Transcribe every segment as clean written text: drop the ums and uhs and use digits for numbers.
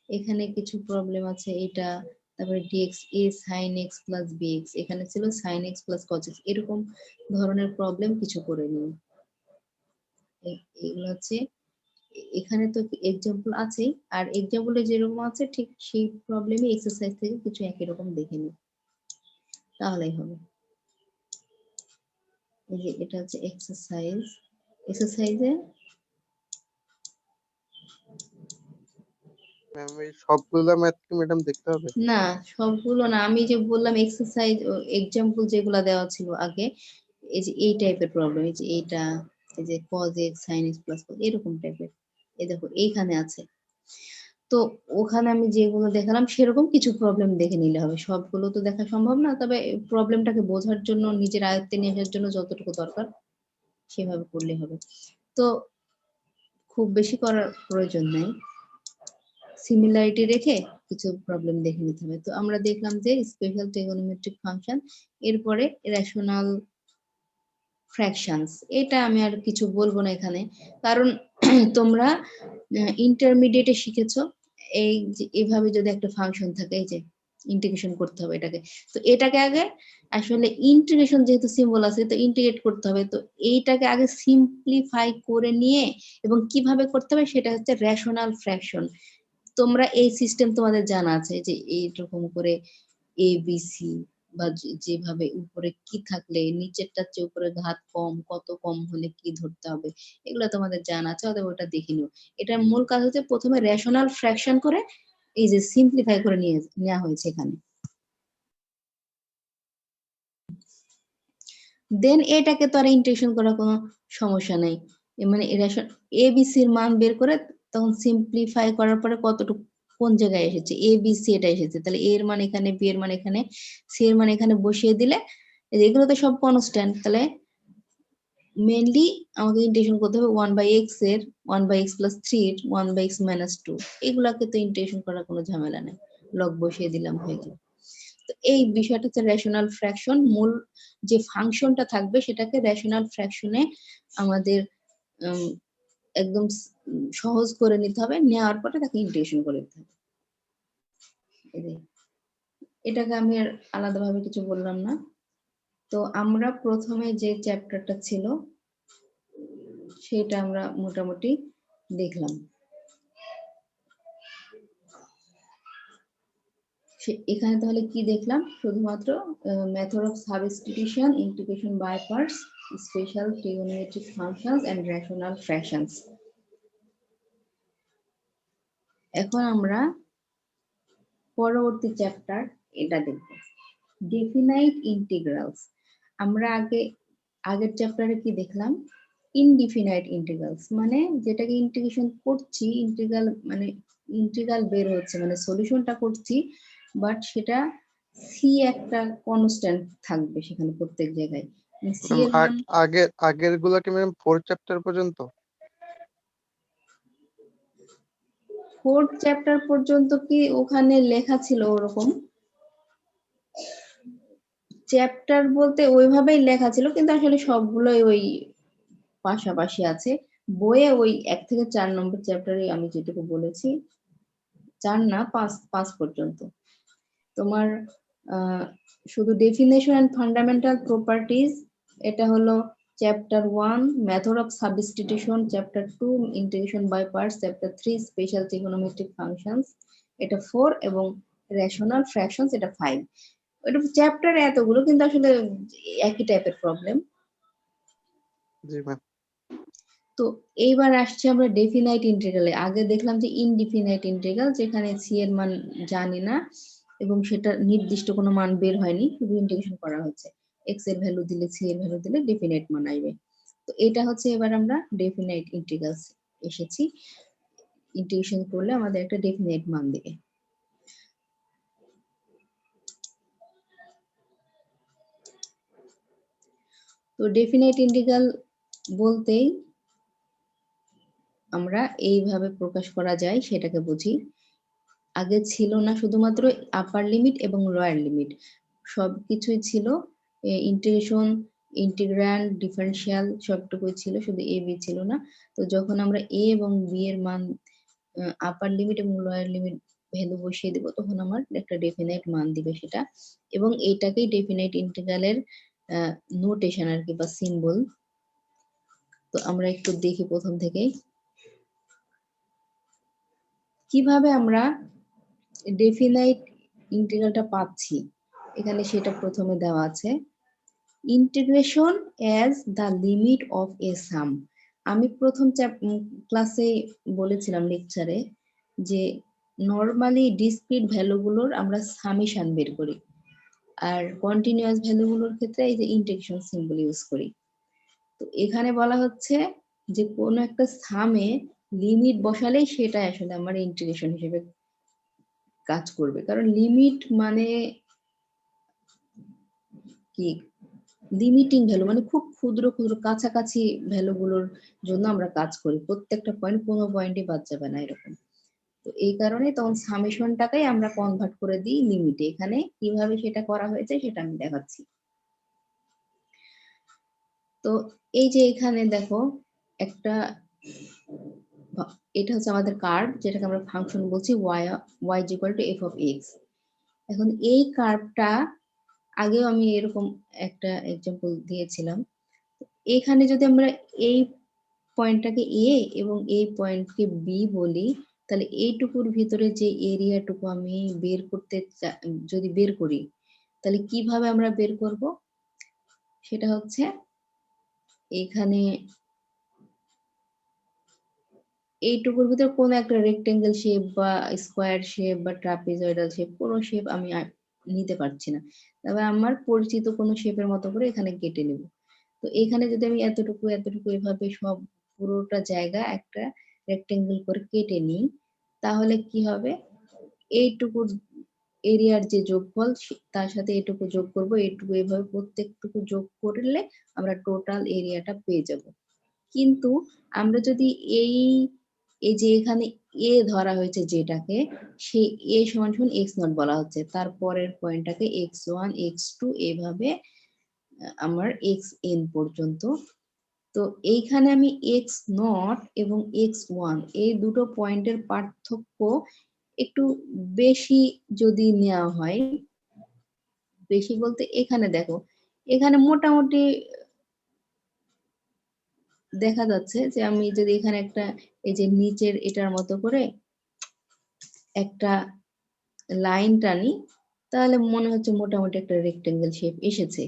এখানে কিছু প্রবলেম আছে, এটা তারপরে dx a sin x plus bx, এখানে ছিল sin x plus cos x, এরকম ধরনের প্রবলেম কিছু করে নিন। এগুলো হচ্ছে, এখানে তো এক্সাম্পল আছেই, আর এক্সাম্পলে যেরকম আছে ঠিক সেই প্রবলেমই এক্সারসাইজ থেকে কিছু একই রকম দেখে নিন, তাহলেই হবে। এই যে এটা হচ্ছে এক্সারসাইজ, এক্সারসাইজে ম্যাম এই সবগুলো ম্যাথ কি ম্যাডাম দেখতে হবে? না, সবগুলো না, আমি যে বললাম এক্সারসাইজ এক্সাম্পল যেগুলো দেওয়া ছিল আগে, এই যে এই টাইপের প্রবলেম, এই যে এইটা, এই যে cos x sin x plus cos, এরকম টাইপের, এই দেখো এইখানে আছে। তো ওখানে আমি যেগুলো দেখালাম সেরকম কিছু প্রবলেম দেখে নিলে হবে, সবগুলো তো দেখা সম্ভব না, তবে প্রবলেমটাকে বোঝার জন্য, নিজের আয়ত্তে নিয়ে আসার জন্য যতটুকু দরকার সেভাবে করলে হবে। তো খুব বেশি করার প্রয়োজন নাই, সিমিলারিটি রেখে কিছু প্রবলেম দেখে নিতে হবে। তো আমরা দেখলাম যে স্পেশাল ট্রিগোনোমেট্রিক ফাংশন, এরপরে রেশনাল ফ্র্যাকশনস, এটা আমি আর কিছু বলবো না এখানে, কারণ তোমরা ইন্টারমিডিয়েটে শিখেছো এই যে এভাবে যদি একটা ফাংশন থাকে, এই যে ইন্টিগ্রেশন করতে হবে এটাকে, তো এটাকে আগে আসলে ইন্টিগ্রেশন যেহেতু সিম্বল আছে তো ইন্টিগ্রেট করতে হবে, তো এইটাকে আগে সিম্পলিফাই করে নিয়ে এবং কিভাবে করতে হবে সেটা হচ্ছে রেশনাল ফ্র্যাকশন। তোমরা এই সিস্টেম তোমাদের জানা আছে যে এইরকম করে ABC, বা যেভাবে উপরে কি থাকলে নিচেরটার চেয়ে উপরে ঘাত কম, কত কম হলে কি ধরতে হবে, এগুলো তোমাদের জানা আছে, অতএব ওটা দেখে নিও। এটার মূল কাজ হচ্ছে প্রথমে রেশনাল ফ্র্যাকশন করে এই যে সিম্পলিফাই করে নেওয়া হয়েছে এখানে, দেন এটাকে তো আর ইন্টিগ্রেশন করার কোনো সমস্যা নেই, মানে এবিসির মান বের করে তখন সিম্পলিফাই করার পরে কতটুকু কোন জায়গায় এসেছে, এবিসি এটা এসেছে, তাহলে এর মান এখানে, বি এর মান এখানে, সি এর মান এখানে বসিয়ে দিলে এগুলো তো সব কনস্ট্যান্ট, তাহলে মেইনলি আমাকে ইন্টিগ্রেশন করতে হবে 1/x এর 1/x plus 3 এর 1/x minus 2, এগুলাকে তো ইন্টিগ্রেশন করার কোনো ঝামেলা নেই, লগ বসিয়ে দিলাম হয়ে গেল। তো এই বিষয়টা হচ্ছে রেশনাল ফ্র্যাকশন, মূল যে ফাংশনটা থাকবে সেটাকে রেশনাল ফ্র্যাকশনে আমাদের একদম সহজ করে নিতে হবে, নেওয়ার পরে তাকে ইন্টিগ্রেশন করে দিতে হবে। এটাকে আমি আর আলাদাভাবে কিছু বললাম না। তো আমরা প্রথমে যে চ্যাপ্টারটা ছিল সেটা আমরা মোটামুটি দেখলাম। এখানে তাহলে কি দেখলাম, শুধুমাত্র method of substitution, integration by parts, special trigonometric functions and rational fractions. এখন আমরা পরবর্তী চ্যাপ্টার এটা দেখব, ডেফিনাইট ইন্টিগ্রালস। আমরা আগের চ্যাপ্টারে কি দেখলাম, ইনডিফিনাইট ইন্টিগ্রালস, মানে যেটাকে ইন্টিগ্রেশন করছি, ইন্টিগ্রাল মানে ইন্টিগ্রাল বের হচ্ছে মানে সলিউশনটা করছি, বাট সেটা সি একটা কনস্ট্যান্ট থাকবে সেখানে প্রত্যেক জায়গায়, সি এর মান। আগের গুলা কি ম্যাম 4th চ্যাপ্টার পর্যন্ত? 4th চ্যাপ্টার পর্যন্ত কি ওখানে লেখা ছিল ওরকম, চ্যাপ্টার বলতে ওইভাবেই লেখা ছিল, কিন্তু আসলে সবগুলোই ওই পাশাপাশি আছে বইয়ে, ওই 1 থেকে 4 নম্বর চ্যাপ্টারে আমি যেটুকু বলেছি, 4 না 5 পর্যন্ত তোমার শুধু ডেফিনেশন এন্ড ফান্ডামেন্টাল প্রপার্টিজ, এটা হলো chapter 1 method of substitution, chapter 2 integration by parts, chapter 3 special trigonometric functions এটা 4, এবং রেশনাল ফ্র্যাকশনস এটা 5। এটা চ্যাপ্টার এতগুলো কিন্তু আসলে একই টাইপের প্রবলেম। জি ম্যাম। তো এইবার আসছে আমরা ডেফিনাইট ইন্টিগ্রালে। আগে দেখলাম যে ইনডিফিনাইট ইন্টিগ্রাল, যেখানে সি এর মান জানি না এবং সেটা নির্দিষ্ট কোনো মান বের হয়নি, শুধু ইন্টিগ্রেশন করা হচ্ছে, এক্স এর ভ্যালু দিলে সি এর ভ্যালু দিলে ডেফিনাইট মান আসবে। তো এটা হচ্ছে এবার আমরা ডেফিনাইট ইন্টিগ্রালস এসেছি, ইন্টিগ্রেশন করলে আমাদের একটা ডেফিনাইট মান দিবে। তো ডেফিনাইট ইন্টিগ্রাল বলতেই আমরা এইভাবে প্রকাশ করা যায় সেটাকে বুঝি। আগে ছিল না শুধুমাত্র আপার লিমিট এবং লোয়ার লিমিট, সবকিছুই ছিল, ইন্টিগ্রেশন, ইন্টিগ্র্যান্ড, ডিফারেন্সিয়াল সবটুকুই ছিল, শুধু এ বি ছিল না। তো যখন আমরা এ এবং বি এর মান আপার লিমিট এবং লোয়ার লিমিট ভ্যালু বসিয়ে দিব, তখন আমার একটা ডেফিনাইট মান দিবে সেটা, এবং এইটাকেই ডেফিনাইট ইন্টিগ্রালের নোটেশন আর কি, বা সিম্বল। তো আমরা একটু দেখি প্রথম থেকেই কিভাবে আমরা ডেফিনাইট ইন্টিগ্রালটা পাচ্ছি। এখানে সেটা প্রথমে দেওয়া আছে, integration as the limit of a sum. আমি প্রথম ক্লাসে বলেছিলাম লেকচারে যে নর্মালি ডিসক্রিট ভ্যালুগুলোর আমরা সামেশন বের করি, আর কন্টিনিউয়াস ভ্যালুগুলোর ক্ষেত্রে এই যে ইন্টিগ্রেশন সিম্বল ইউজ করি। তো এখানে বলা হচ্ছে যে কোনো একটা সামে লিমিট বসালেই সেটা আসলে আমার ইন্টিগ্রেশন হিসেবে কাজ করবে, কারণ লিমিট মানে কি, লিমিটিং ভ্যালু মানে খুব ক্ষুদ্র ক্ষুদ্র কাছাকাছি ভ্যালুগুলোর জন্য আমরা কাজ করি, প্রত্যেকটা পয়েন্ট কোনো পয়েন্টই বাদ যাবে না এরকম। তো এই কারণে তখন সামেশনটাকেই আমরা কনভার্ট করে দিই লিমিটে। এখানে কিভাবে সেটা করা হয়েছে সেটা আমি দেখাচ্ছি। তো এই যে এখানে দেখো একটা, এটা হচ্ছে আমাদের কার্ভ, যেটাকে আমরা ফাংশন বলছি y is equal to f of x। এখন এই কার্ভটা আগেও আমি এরকম একটা এক্সাম্পল দিয়েছিলাম। এখানে যদি আমরা এই পয়েন্টটাকে এ এবং এই পয়েন্টকে বি বলি, তাহলে এইটুকুর ভিতরে যে এরিয়াটুকু আমি বের করতে যদি বের করি, তাহলে কিভাবে আমরা বের করব, সেটা হচ্ছে এখানে এইটুকুর ভিতরে কোন একটা রেক্টেঙ্গেল শেপ বা স্কোয়ার শেপ বা ট্রাপিজয়েডাল শেপ, কোনো শেপ আমি নিতে পারছি না, তবে আমার পরিচিত কোনো শেপের মতো করে এখানে কেটে নেব। তো এখানে যদি আমি এতটুকু এতটুকু এভাবে সব পুরোটা জায়গা একটা রেক্টেঙ্গেল করে কেটে নিই, তাহলে কি হবে, এইটুকু এরিয়ার যে যোগফল তার সাথে এটুকু যোগ করব, এইটুকু এভাবে প্রত্যেকটুকু যোগ করলে আমরা টোটাল এরিয়াটা পেয়ে যাব। কিন্তু আমরা যদি এই এই যে এখানে এ ধরা হয়েছে যেটাকে, সেই এ সমান সমান এক্স নট বলা হচ্ছে, তারপরের পয়েন্টটাকে এক্স ওয়ান এক্স টু এভাবে আমার এক্স এন পর্যন্ত। তো এইখানে আমি এক্স নট এবং এক্স ওয়ান এই দুটো পয়েন্টের পার্থক্য একটু বেশি যদি নেওয়া হয়, বেশি বলতে এখানে দেখো, এখানে মোটামুটি দেখা যাচ্ছে যে আমি যদি এখানে একটা এই যে নিচের এটার মতো করে একটা লাইন টানি, তাহলে মনে হচ্ছে মোটামুটি একটা রেক্টেঙ্গেল শেপ এসেছে।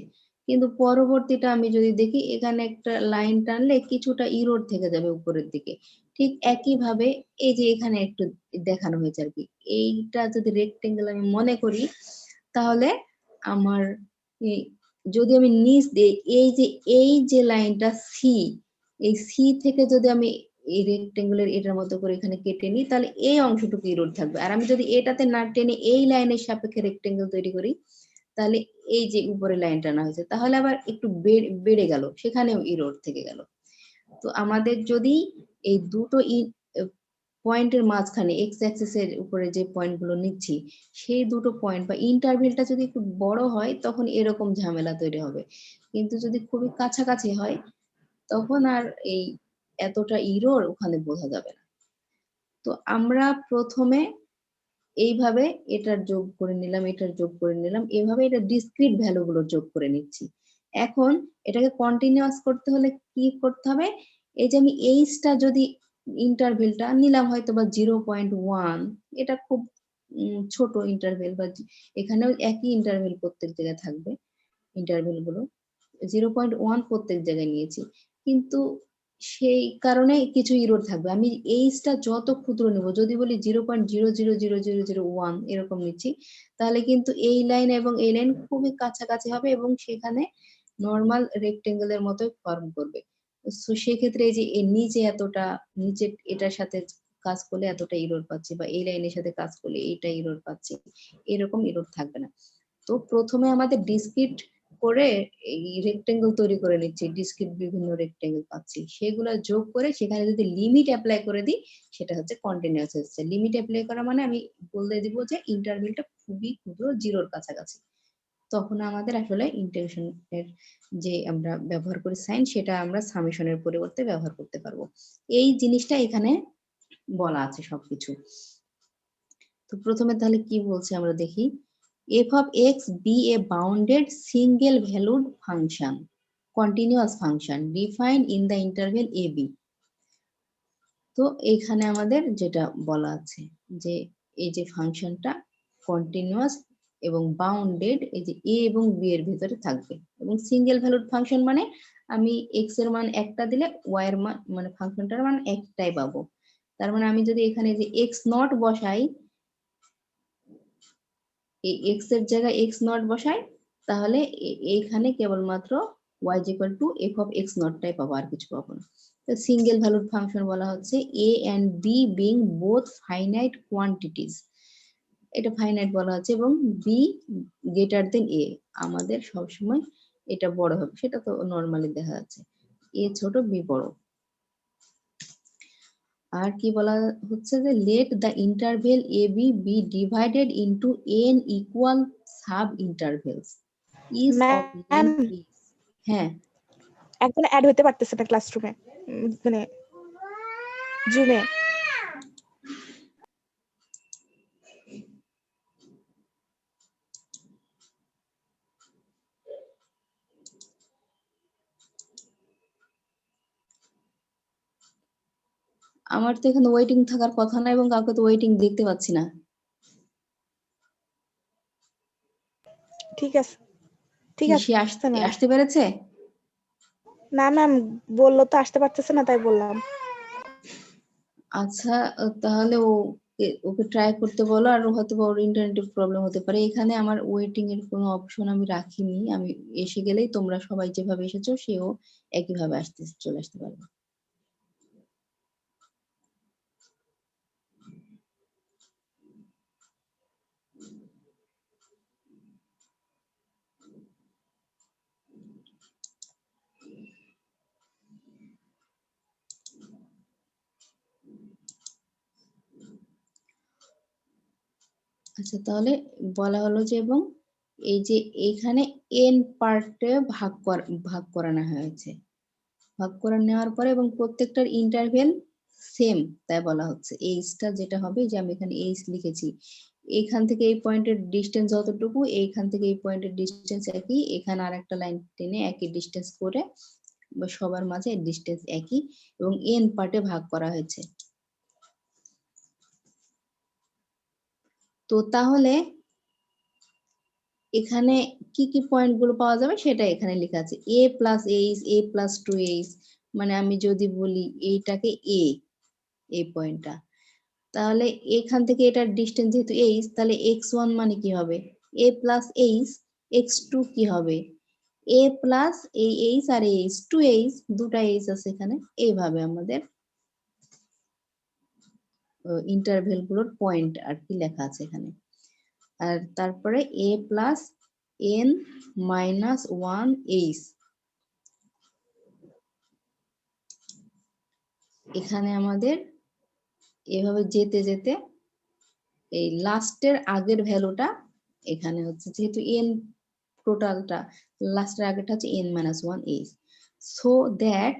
কিন্তু পরবর্তীটা আমি যদি দেখি, এখানে একটা লাইন টানলে কিছুটা ইরোড থেকে যাবে উপরের দিকে। ঠিক একইভাবে এই যে এখানে একটু দেখানো হয়েছে আর কি, এইটা যদি রেক্টেঙ্গেল আমি মনে করি, তাহলে আমার যদি আমি নিচ দিই, এই যে লাইনটা সি, এই সি থেকে যদি আমি এই রেক্টেঙ্গুলার এটার মতো করে এখানে কেটে নিই, তাহলে এই অংশটুকু ইরোড থাকবে। আর আমি যদি এটাতে না টেনে এই লাইনের সাপেক্ষে রেক্টেঙ্গেল তৈরি করি, তাহলে এই যে উপরে লাইন টানা হয়েছে, তাহলে আবার একটু বেড়ে গেল, সেখানেও ইরোড থেকে গেল। তো আমাদের যদি এই দুটো পয়েন্টের মাঝখানে এক্স অ্যাক্সিসের উপরে যে পয়েন্টগুলো নিচ্ছি, সেই দুটো পয়েন্ট বা ইন্টারভেলটা যদি একটু বড় হয়, তখন এরকম ঝামেলা তৈরি হবে। কিন্তু যদি খুবই কাছাকাছি হয়, তখন আর এই এতটা ইরোর ওখানে বোঝা যাবে না। তো আমরা প্রথমে এইভাবে এটার যোগ করে নিলাম, এটার যোগ করে নিলাম, এভাবে এটা ডিসক্রিট ভ্যালুগুলো যোগ করে নিচ্ছি। এখন এটাকে কন্টিনিউয়াস করতে হলে কি করতে হবে, এই যে আমি এইচটা যদি ইন্টারভেলটা নিলাম হয়তো বা 0.1, এটা খুব ছোট ইন্টারভেল, বা এখানেও একই ইন্টারভেল প্রত্যেক জায়গায় থাকবে, ইন্টারভেল গুলো 0.1 প্রত্যেক জায়গায় নিয়েছি, কিন্তু সেই কারণে কিছু ইরোর থাকবে। আমি এইচটা যত ক্ষুদ্র নেব, যদি বলি 0.000001 এরকম নিচ্ছি, তাহলে কিন্তু এই লাইন এবং এই লাইন খুবই কাছাকাছি হবে এবং সেখানে নর্মাল রেক্টেঙ্গেলের মতোই ফর্ম করবে। তো সেক্ষেত্রে এই যে এর নিচে এতটা, নিচে এটার সাথে কাজ করলে এতটা ইরোর পাচ্ছি, বা এই লাইনের সাথে কাজ করলে এইটা ইরোর পাচ্ছি, এরকম ইরোর থাকবে না। তো প্রথমে আমাদের ডিসক্রিট করে এই রেক্টেঙ্গেল তৈরি করে নিচ্ছি, ডিসক্রিট বিভিন্ন রেক্টেঙ্গেল পাচ্ছি, সেগুলো যোগ করে সেখানে যদি লিমিট অ্যাপ্লাই করে দিই, সেটা হচ্ছে কন্টিনিউয়াস হচ্ছে। লিমিট অ্যাপ্লাই করা মানে আমি বলে দিব যে ইন্টারভেলটা খুবই ক্ষুদ্র, জিরোর কাছাকাছি, তখন আমাদের আসলে ইন্টিগ্রেশনের যে আমরা ব্যবহার করি সাইন, সেটা আমরা সামেশনের পরিবর্তে ব্যবহার করতে পারবো। এই জিনিসটা এখানে বলা আছে সবকিছু। তো প্রথমে তাহলে কি বলছে আমরা দেখি, f of x be a bounded single valued function, continuous function defined in the interval ab। তো এখানে আমাদের যেটা বলা আছে যে এই যে ফাংশনটা কন্টিনিউয়াস এবং বাউন্ডেড, এই যে a এবং b এর ভিতরে থাকবে, এবং সিঙ্গেল ভ্যালুড ফাংশন মানে আমি x এর মান একটা দিলে y এর মান মানে ফাংশনটার মান একটাই পাবো। তার মানে আমি যদি এখানে যে x নট বসাই, এই x এর জায়গায় x নট বসাই, তাহলে এইখানে কেবলমাত্র y is equal to f of x নট টাই পাবো, আর কিছু পাবো না। তো সিঙ্গেল ভ্যালুড ফাংশন বলা হচ্ছে a and b being both finite quantities, এটা ফাইনাইট বলা হচ্ছে, এবং b greater than a, আমাদের সবসময় এটা বড় হবে, সেটা তো নরমালি দেখা যাচ্ছে, a ছোট b বড়। আর কি বলা হচ্ছে যে let the interval ab be divided into n equal sub intervals each of ma'am length is, হ্যাঁ একজন অ্যাড হতে পারতেছে না ক্লাসরুমে, মানে জুমে। আমার তো এখানে ওয়েটিং থাকার কথা না, এবং কাউকে তো ওয়েটিং দেখতে পাচ্ছি না। ঠিক আছে, ঠিক কি আছে সে ম্যাম। আসতে পেরেছে? না ম্যাম বললো তো আসতে পারতেছে না, তাই বললাম। আচ্ছা, তাহলে ওকে ট্রাই করতে বলো, আর হয়তো ওর ইন্টারনেটের প্রবলেম হতে পারে। এখানে আমার ওয়েটিং এর কোনো অপশন আমি রাখিনি, আমি এসে গেলেই তোমরা সবাই যেভাবে এসেছো সেও একইভাবে চলে আসতে পারবে। আচ্ছা, তাহলে বলা হলো যে এবং এই যে এখানে এন পার্টে ভাগ করানো হয়েছে, ভাগ করে নেওয়ার পরে এবং প্রত্যেকটার ইন্টারভেল সেম, তাই বলা হচ্ছে এইচটা যেটা হবে, যে আমি এখানে এইচ লিখেছি, এইখান থেকে এই পয়েন্টের ডিস্টেন্স যতটুকু, এইখান থেকে এই পয়েন্টের ডিস্টেন্স একই, এখানে আর একটা লাইন টেনে একই ডিস্টেন্স করে সবার মাঝে ডিস্টেন্স একই, এবং এন পার্টে ভাগ করা হয়েছে। তো তাহলে এখানে কি কি পয়েন্ট গুলো পাওয়া যাবে সেটা এখানে লেখা আছে, a plus H, a plus 2h, মানে আমি যদি বলি এইটাকে a, এই পয়েন্টটা, তাহলে এখান থেকে এটার ডিস্টেন্স যেহেতু h, তাহলে x1 মানে কি হবে a প্লাস h, x2 কি হবে a প্লাস এই h আর h, 2h, দুটা h আছে এখানে, এইভাবে আমাদের ইন্টারভেল গুলোর পয়েন্ট আর কি লেখা আছে এখানে। আর তারপরে a plus n minus 1h, এখানে আমাদের এভাবে যেতে যেতে এই লাস্টের আগের ভ্যালুটা এখানে হচ্ছে, যেহেতু n টোটালটা, লাস্টের আগেরটা হচ্ছে n minus 1h, so that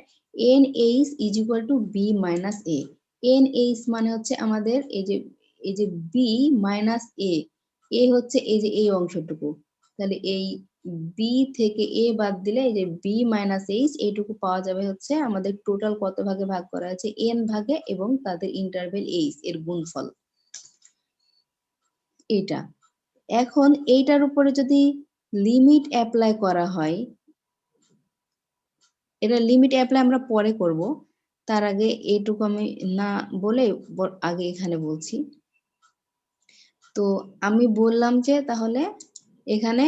nh is equal two b minus a। nh মানে হচ্ছে আমাদের এই যে b মাইনাস a হচ্ছে এই যে এই অংশটুকু, তাহলে এই b থেকে a বাদ দিলে এই যে b মাইনাস h, এইটুকু পাওয়া যাবে হচ্ছে আমাদের টোটাল কত ভাগে ভাগ করা আছে, n ভাগে, এবং তাদের ইন্টারভেল h এর গুণফল এটা। এখন এইটার উপরে যদি লিমিট অ্যাপ্লাই করা হয়, এটা লিমিট অ্যাপ্লাই আমরা পরে করব, তার আগে এইটুকু আমি না বলে আগে এখানে বলছি। তো আমি বললাম যে তাহলে এখানে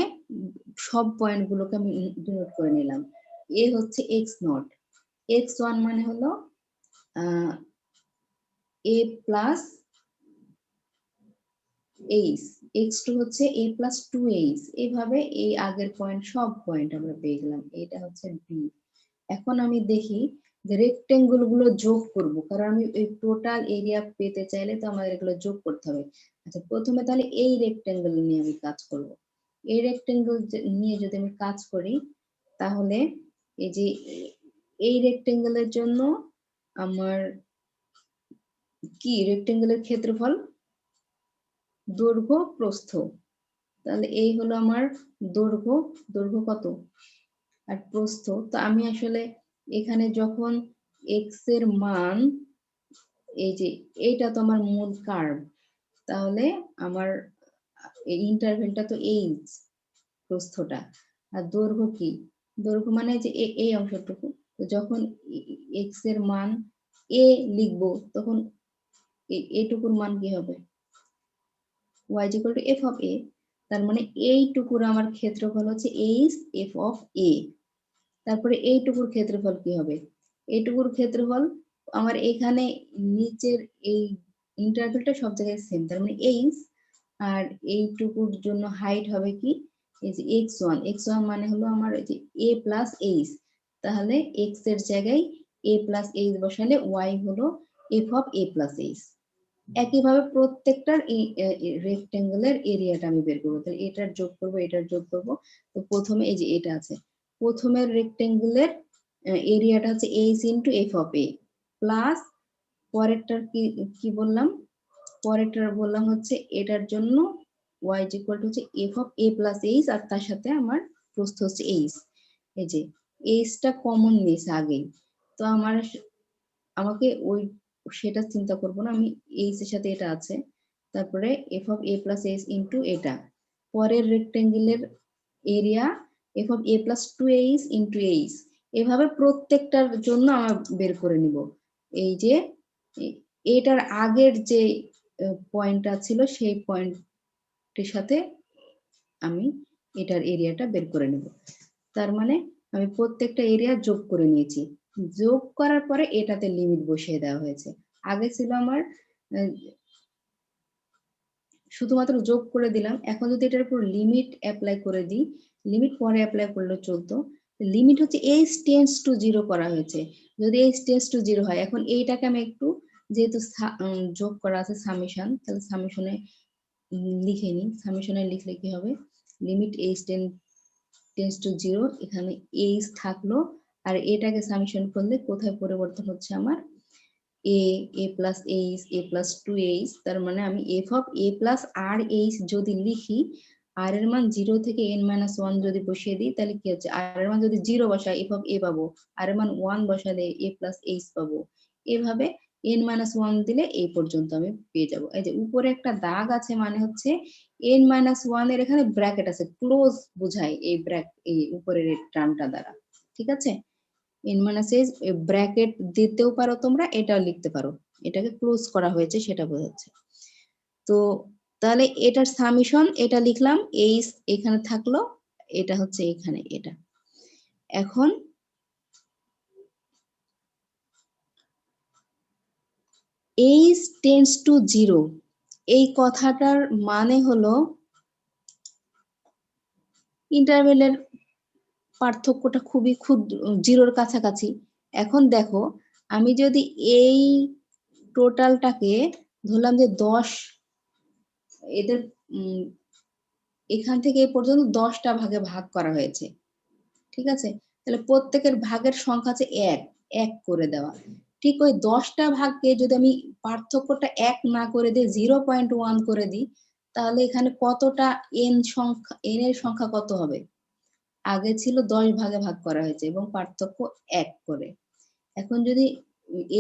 সব পয়েন্টগুলোকে আমি ডিনোট করে নিলাম। এ হচ্ছে এক্স নট, x1 মানে হলো a প্লাস এইচ, x2 হচ্ছে a প্লাস 2h, এইভাবে এই আগের পয়েন্ট সব পয়েন্ট আমরা পেয়ে গেলাম, এটা হচ্ছে b। এখন আমি দেখি যে রেক্টেঙ্গল গুলো যোগ করব, কারণ আমি এই টোটাল এরিয়া পেতে চাইলে তো আমাদের এগুলো যোগ করতে হবে। আচ্ছা, প্রথমে তাহলে এই রেক্টেঙ্গল নিয়ে আমি কাজ করব। এই রেক্টেঙ্গল নিয়ে যদি আমি কাজ করি, তাহলে এই যে এই রেক্টেঙ্গলের জন্য আমার কি রেক্টেঙ্গলের ক্ষেত্রফল দৈর্ঘ্য প্রস্থ, তাহলে এই হলো আমার দৈর্ঘ্য, দৈর্ঘ্য কত আর প্রস্থ। তো আমি আসলে এখানে যখন এক্স এর মান, এই যে এইটা তো আমার মূল কার্ভ, তাহলে আমার ইন্টারভেলটা তো এইচ, প্রস্থটা। আর দৈর্ঘ্য কি, দৈর্ঘ্য মানে যে এই অংশটুকু। তো যখন এক্স এর মান এ লিখবো তখন এটুকুর মান কি হবে, y is equal to f of a, তার মানে এইটুকুর আমার ক্ষেত্রফল হচ্ছে এইচ এফ অফ এ। তারপরে এইটুকুর ক্ষেত্রফল কি হবে, এইটুকুর ক্ষেত্রফল আমার এখানে নিচের এই ইন্টারভেলটা সব জায়গায় সেম, তার মানে এইচ, আর এইটুকুর জন্য হাইট হবে কি, এই যে x1, x1 মানে হলো আমার এই যে a প্লাস এইচ, তাহলে x এর জায়গায় a প্লাস এইচ বসালে y হলো f of a plus H. একইভাবে প্রত্যেকটার রেক্টেঙ্গেলের এরিয়াটা আমি বের করবো, তাহলে এটার যোগ করবো, এটার যোগ করবো। তো প্রথমে এই যে এটা আছে, প্রথমের রেক্টেঙ্গেলের এরিয়াটা হচ্ছে h into f of a, plus পরেরটার কি বললাম, পরেরটার বললাম হচ্ছে এটার জন্য y is equal to হচ্ছে f of a plus h, আর তার সাথে আমার প্রস্থ হচ্ছে h। এই যে h টা কমন নিয়েছে আগেই, তো আমাকে ওই সেটা চিন্তা করব না, আমি h এর সাথে এটা আছে, তারপরে f of a plus h into এটা, পরের রেক্টেঙ্গেলের area f of a plus 2h into h। এভাবে প্রত্যেকটার জন্য আমরা বের করে নিব। এই যে এটার আগের যে পয়েন্টটা ছিল সেই পয়েন্টের সাথে আমি এটার এরিয়াটা বের করে নেব। তার মানে আমি প্রত্যেকটা এরিয়া যোগ করে নিয়েছি, যোগ করার পরে এটাতে লিমিট বসিয়ে দেওয়া হয়েছে। আগে ছিল আমার শুধুমাত্র যোগ করে দিলাম, এখন যদি এটার উপর লিমিট অ্যাপ্লাই করে দিই, লিমিট পরে অ্যাপ্লাই করলে চলতো, লিমিট হচ্ছে h টেন্ডস টু 0 করা হয়েছে। যদি h টেন্ডস টু 0 হয়, এখন এইটাকে আমি একটু যেহেতু যোগ করা আছে সামেশন, তাহলে সামেশনে লিখে নিই। সামেশনে লিখলে কি হবে, লিমিট h টেন্ডস টু 0, এখানে h থাকলো, আর এটাকে সামেশন করলে কোথায় পরিবর্তন হচ্ছে আমার a plus H, a plus 2h, তার মানে আমি f of a plus R H যদি লিখি, আর এর মান 0 থেকে n মাইনাস 1 যদি বসিয়ে দিই, তাহলে কি হচ্ছে, আর এর মান যদি 0 বসাই f অফ a পাবো, আর এর মান 1 বসালে a প্লাস এইচ পাবো। এভাবে n মাইনাস 1 দিলে এই পর্যন্ত আমি পেয়ে যাব। এই যে উপরে একটা দাগ আছে মানে হচ্ছে n মাইনাস 1 এর এখানে ব্র্যাকেট আছে, ক্লোজ বোঝায় এই উপরের টার্মটা দ্বারা, ঠিক আছে। n মাইনাস এইচ ব্র্যাকেট দিতেও পারো তোমরা, এটাও লিখতে পারো, এটাকে ক্লোজ করা হয়েছে সেটা বোঝাচ্ছে। তো তাহলে এটার সামেশন এটা লিখলাম, এইচ এখানে থাকলো, এটা হচ্ছে এখানে এটা। এখন এইচ টেন্ডস টু 0, এই কথাটার মানে হলো ইন্টারভেলের পার্থক্যটা খুবই ক্ষুদ্র, 0-র কাছাকাছি। এখন দেখো আমি যদি এই টোটালটাকে ধরলাম যে 10, এদের এখান থেকে এই পর্যন্ত 10টা ভাগে ভাগ করা হয়েছে, ঠিক আছে। তাহলে প্রত্যেকের ভাগের সংখ্যা আছে 1 করে দেওয়া। ঠিক ওই 10টা ভাগকে যদি আমি পার্থক্যটা 1 না করে দিই, 0.1 করে দিই, তাহলে এখানে কতটা n এর সংখ্যা কত হবে, আগে ছিল 10 ভাগে ভাগ করা হয়েছে এবং পার্থক্য 1 করে। এখন যদি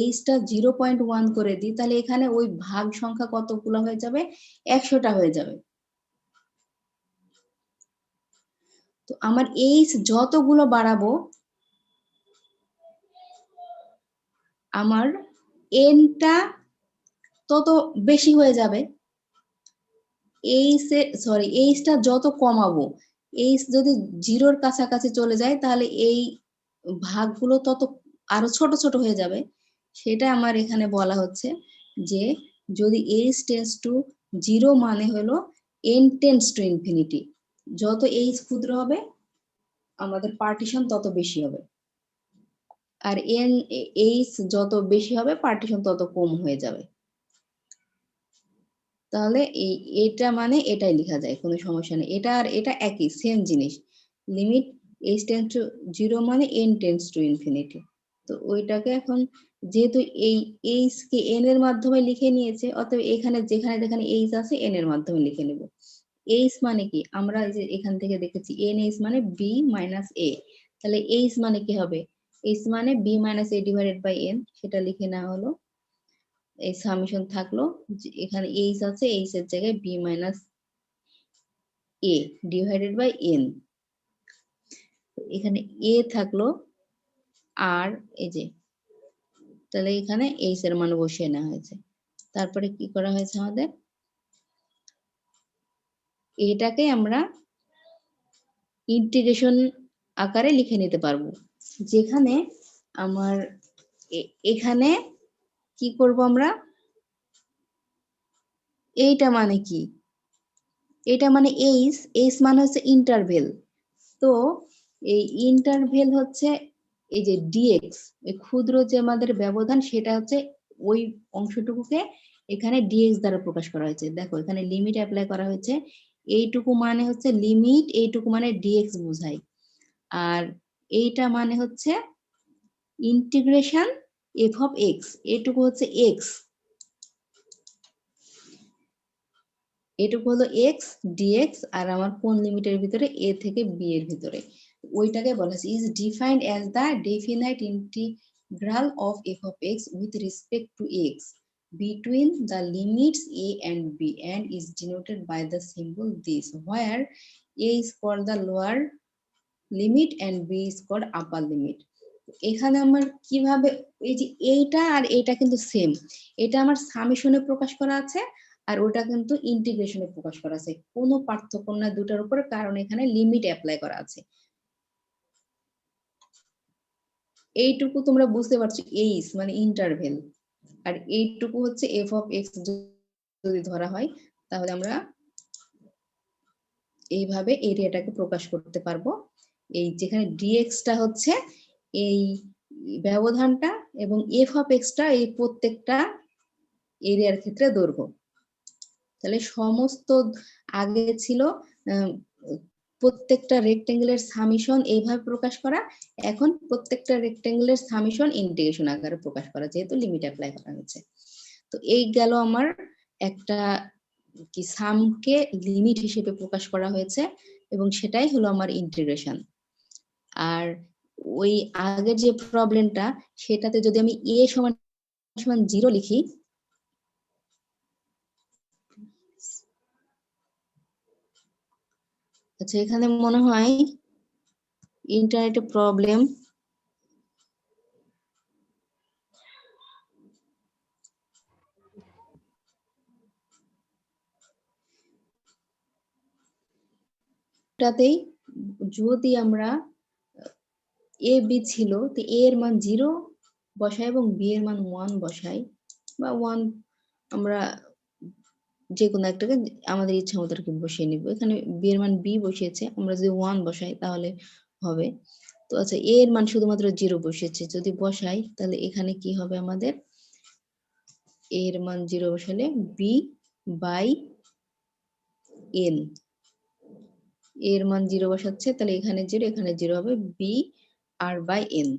এইচটা 0.1 করে দিই, তাহলে এখানে ওই ভাগ সংখ্যা কতগুলো হয়ে যাবে, 100টা হয়ে যাবে। তো আমার এইচ যতগুলো বাড়াবো আমার এনটা তত বেশি হয়ে যাবে। এইচটা যত কমাবো, এইচ যদি 0-র কাছাকাছি চলে যায়, তাহলে এই ভাগগুলো তত আরো ছোট ছোট হয়ে যাবে। সেটা আমার এখানে বলা হচ্ছে যে যদি এইচ টেন্ডস টু 0 মানে হলো n টেন্ডস টু ইনফিনিটি, যত এইচ ক্ষুদ্র হবে আমাদের পার্টিশন তত বেশি হবে, আর এইচ যত বেশি হবে পার্টিশন তত কম হয়ে যাবে। তাহলে এটা মানে এটাই লেখা যায়, কোনো সমস্যা নেই। এটা আর এটা একই সেম জিনিস, লিমিট h টেন্ডস টু 0 মানে n টেন্ডস টু ইনফিনিটি। তো ওইটাকে এখন যেহেতু এই এইচ কে এন এর মাধ্যমে লিখে নিয়েছে, অতএব এখানে যেখানে যেখানে এইচ আছে এন এর মাধ্যমে লিখে নেব। এইচ মানে কি, আমরা এই যে এখান থেকে দেখেছি এন এইচ মানে বি মাইনাস এ, তাহলে এইচ মানে কি হবে, এইচ মানে B minus A divided by N, সেটা লিখে নেওয়া হলো। এই সামেশন থাকলো, এখানে এইচ আছে, এইচ এর জায়গায় B minus A divided by N, এখানে এ থাকলো, আর এই যে তাহলে এখানে এইচ এর মান বসিয়ে নেওয়া হয়েছে। তারপরে কি করা হয়েছে আমাদের, এটাকে আমরা ইন্টিগ্রেশন আকারে লিখে নিতে পারবো, যেখানে আমার এখানে কি করব আমরা, এইটা মানে কি, এটা মানে এইচ, এইচ মানে হচ্ছে ইন্টারভেল, তো এই ইন্টারভেল হচ্ছে এই যে ডিএক্স, এই ক্ষুদ্র যে আমাদের ব্যবধান সেটা হচ্ছে ওই অংশটুকুকে এখানে ডিএক্স দ্বারা প্রকাশ করা হয়েছে। দেখো এখানে লিমিট অ্যাপ্লাই করা হয়েছে, এইটুকু মানে হচ্ছে লিমিট, এইটুকু মানে ডিএক্স বোঝায়, আর এইটা মানে হচ্ছে ইন্টিগ্রেশন এফ অফ এক্স, এইটুকু হচ্ছে এক্স, এটুকু হলো এক্স ডিএক্স, আর আমার কোন লিমিটের ভিতরে, এ থেকে বি এর ভিতরে, ওইটাকে বলা হচ্ছে is defined as the definite integral of F of x with respect to x between the limits a and b and is denoted by the symbol this, where a is called the lower limit and b is called upper limit. এখানে আমার কিভাবে, এই যে এইটা আর এইটা কিন্তু same, এটা আমার সামেশনে প্রকাশ করা আছে, আর ওটা কিন্তু ইন্টিগ্রেশনে প্রকাশ করা আছে, কোনো পার্থক্য না দুটার উপরে, কারণ এখানে লিমিট অ্যাপ্লাই করা আছে। এইটুকু তোমরা বুঝতে পারছো, এইচ মানে ইন্টারভেল, আর এইটুকু হচ্ছে এফ অফ এক্স যদি ধরা হয়, তাহলে আমরা এইভাবে এরিয়াটাকে প্রকাশ করতে পারবো। এই যেখানে ডিএক্সটা হচ্ছে এই ব্যবধানটা, এবং এফ অফ এক্সটা এই প্রত্যেকটা এরিয়ার ক্ষেত্রে দৈর্ঘ্য। তাহলে সমস্ত আগে ছিল প্রত্যেকটা রেক্টেঙ্গেলের সামেশন এইভাবে প্রকাশ করা, এখন প্রত্যেকটা রেক্টেঙ্গেলের সামেশন ইন্টিগ্রেশন আকারে প্রকাশ করা, যেহেতু লিমিট অ্যাপ্লাই করা হয়েছে। তো এই গেল আমার একটা কি, সামকে লিমিট হিসেবে প্রকাশ করা হয়েছে, এবং সেটাই হলো আমার ইন্টিগ্রেশন। আর ওই আগের যে প্রবলেমটা, সেটাতে যদি আমি এ সমান সমান 0 লিখি, আচ্ছা এখানে মনে হয় ইন্টারনেটে প্রবলেম, টাতেই যদি আমরা এ বি ছিল, তো এ এর মান 0 বসাই এবং বি এর মান 1 বসাই, বা 1 আমরা যে কোনো একটাকে আমাদের ইচ্ছা মতো আর কি বসিয়ে নিব। এখানে বি এর মান বি বসিয়েছে, আমরা যদি 1 বসাই তাহলে হবে। তো আচ্ছা এ এর মান শুধুমাত্র 0 বসিয়েছে, যদি বসাই তাহলে এখানে কি হবে আমাদের, এ এর মান 0 বসালে বি বাই এন, এর মান 0 বসাচ্ছে, তাহলে এখানে 0 এখানে 0 হবে, বি আর বাই এন।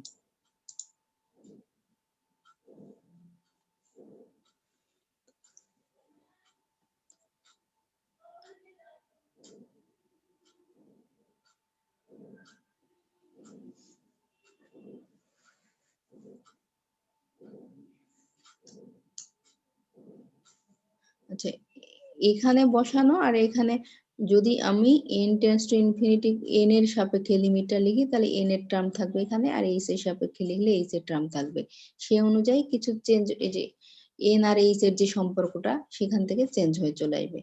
আচ্ছা এখানে বসানো, আর এখানে যদি আমি n tends to infinity n এর সাপেক্ষে লিমিটটা লিখি, তাহলে n এর টার্ম থাকবে এখানে, আর h এর সাপেক্ষে লিখলে h এর টার্ম থাকবে, সেই অনুযায়ী কিছু চেঞ্জ, এই যে n আর h এর যে সম্পর্কটা সেখান থেকে চেঞ্জ হয়ে চলে আসবে।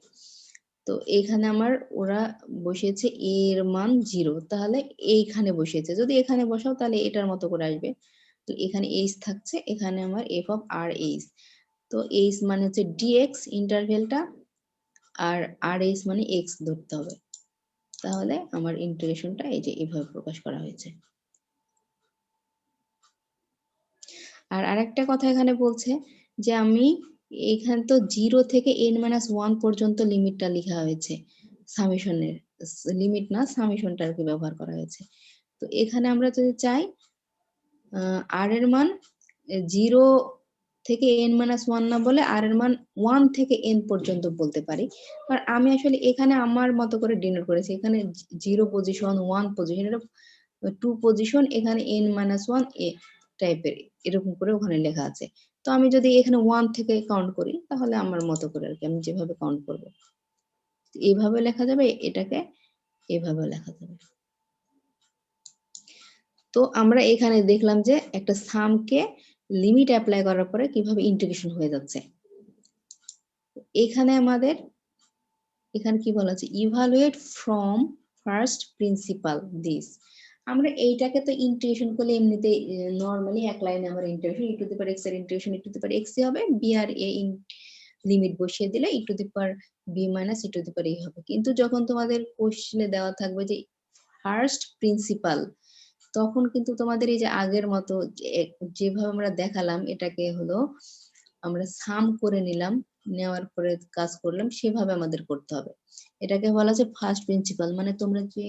তো এখানে আমার ওরা বসিয়েছে a এর মান 0, তাহলে এইখানে বসিয়েছে, যদি এখানে বসাও তাহলে এটার মতো করে আসবে। তো এখানে h থাকছে, এখানে আমার f অফ আর h, তো h মানে হচ্ছে dx ইন্টারভেলটা, আর আর এইচ মানে এক্স ধরতে হবে, তাহলে আমার ইন্টিগ্রেশনটা এই যে এইভাবে প্রকাশ করা হয়েছে। আর আরেকটা কথা এখানে বলছে যে আমি এখানে তো 0 থেকে n-1 পর্যন্ত লিমিটটা লেখা হয়েছে, সামেশনের লিমিট না, সামেশনটা আর কি ব্যবহার করা হয়েছে। তো এখানে আমরা যদি চাই আর এর মান 0 থেকে n-1 না বলে আর এর মান 1 থেকে n পর্যন্ত বলতে পারি। আর আমি আসলে এখানে আমার মতো করে ডিনোট করেছি, এখানে 0 পজিশন, 1 পজিশন, এটা 2 পজিশন, এখানে n-1 টাইপের এরকম করে ওখানে লেখা আছে। তো আমি যদি এখানে 1 থেকে কাউন্ট করি তাহলে আমার মতো করে আর কি আমি যেভাবে কাউন্ট করব এইভাবে লেখা যাবে, এটাকে এভাবে লেখা যাবে। তো আমরা এখানে দেখলাম যে একটা সামকে লিমিট অ্যাপ্লাই করার পরে কিভাবে ইন্টিগ্রেশন হয়ে যাচ্ছে। এখানে আমাদের এখানে কি বলা আছে, evaluate from first principal this. আমরা এইটাকে তো ইন্টিগ্রেশন করলে এমনিতে নরমালি এক লাইনে আমার integration e to the power x এর integration e to the power x হবে, বি আর এ লিমিট বসিয়ে দিলে e to the power b minus e to the power a হবে। কিন্তু যখন তোমাদের কোশ্চেনে দেওয়া থাকবে যে ফার্স্ট প্রিন্সিপাল, তখন কিন্তু তোমাদের এই যে আগের মতো যেভাবে আমরা দেখালাম এটাকে হলো আমরা সাম করে নিলাম, নেওয়ার পরে কাজ করলাম, সেভাবে আমাদের করতে হবে। এটাকে বলা হচ্ছে ফার্স্ট প্রিন্সিপাল। মানে তোমরা যে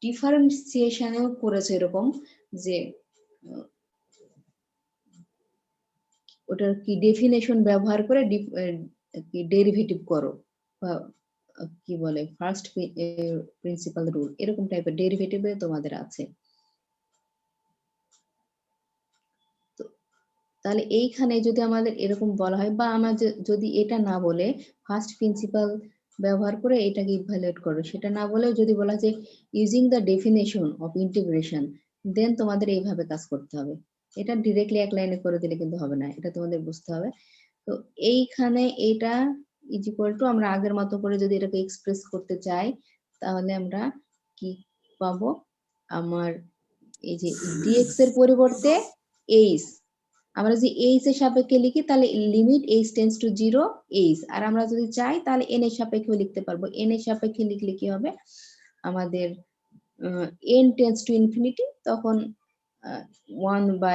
ডিফারেন্সিয়েশনেও করেছো এরকম যে ওটার কি ডেফিনেশন ব্যবহার করে ডেরিভেটিভ করো, বা কি বলে ফার্স্ট প্রিন্সিপাল রুল, এরকম টাইপের ডেরিভেটিভ তোমাদের আছে। তাহলে এইখানে যদি আমাদের এরকম বলা হয়, বা আমার যদি এটা না বলে ফার্স্ট প্রিন্সিপাল ব্যবহার করে এটাকে ইভালুয়েট করো, সেটা না বলে যদি বলা যে using the definition of integration, then তোমাদের এইভাবে কাজ করতে হবে। এটা ডিরেক্টলি এক লাইনে করে দিলে কিন্তু হবে না, এটা তোমাদের বুঝতে হবে। তো এইখানে এটা ইজ ইকুয়াল টু, আমরা আগের মতো করে যদি এটাকে এক্সপ্রেস করতে চাই তাহলে আমরা কি পাবো, আমার এই যে ডিএক্স এর পরিবর্তে এইচ, আমরা যদি এইচ এর সাপেক্ষে লিখি তাহলে limit h tends to 0 h, আর আমরা যদি চাই তাহলে এন এর সাপেক্ষে লিখতে পারবো। এন এর সাপেক্ষে লিখলে কি হবে, আমাদের এন টেন্ডস টু ইনফিনিটি, তখন 1/n, বা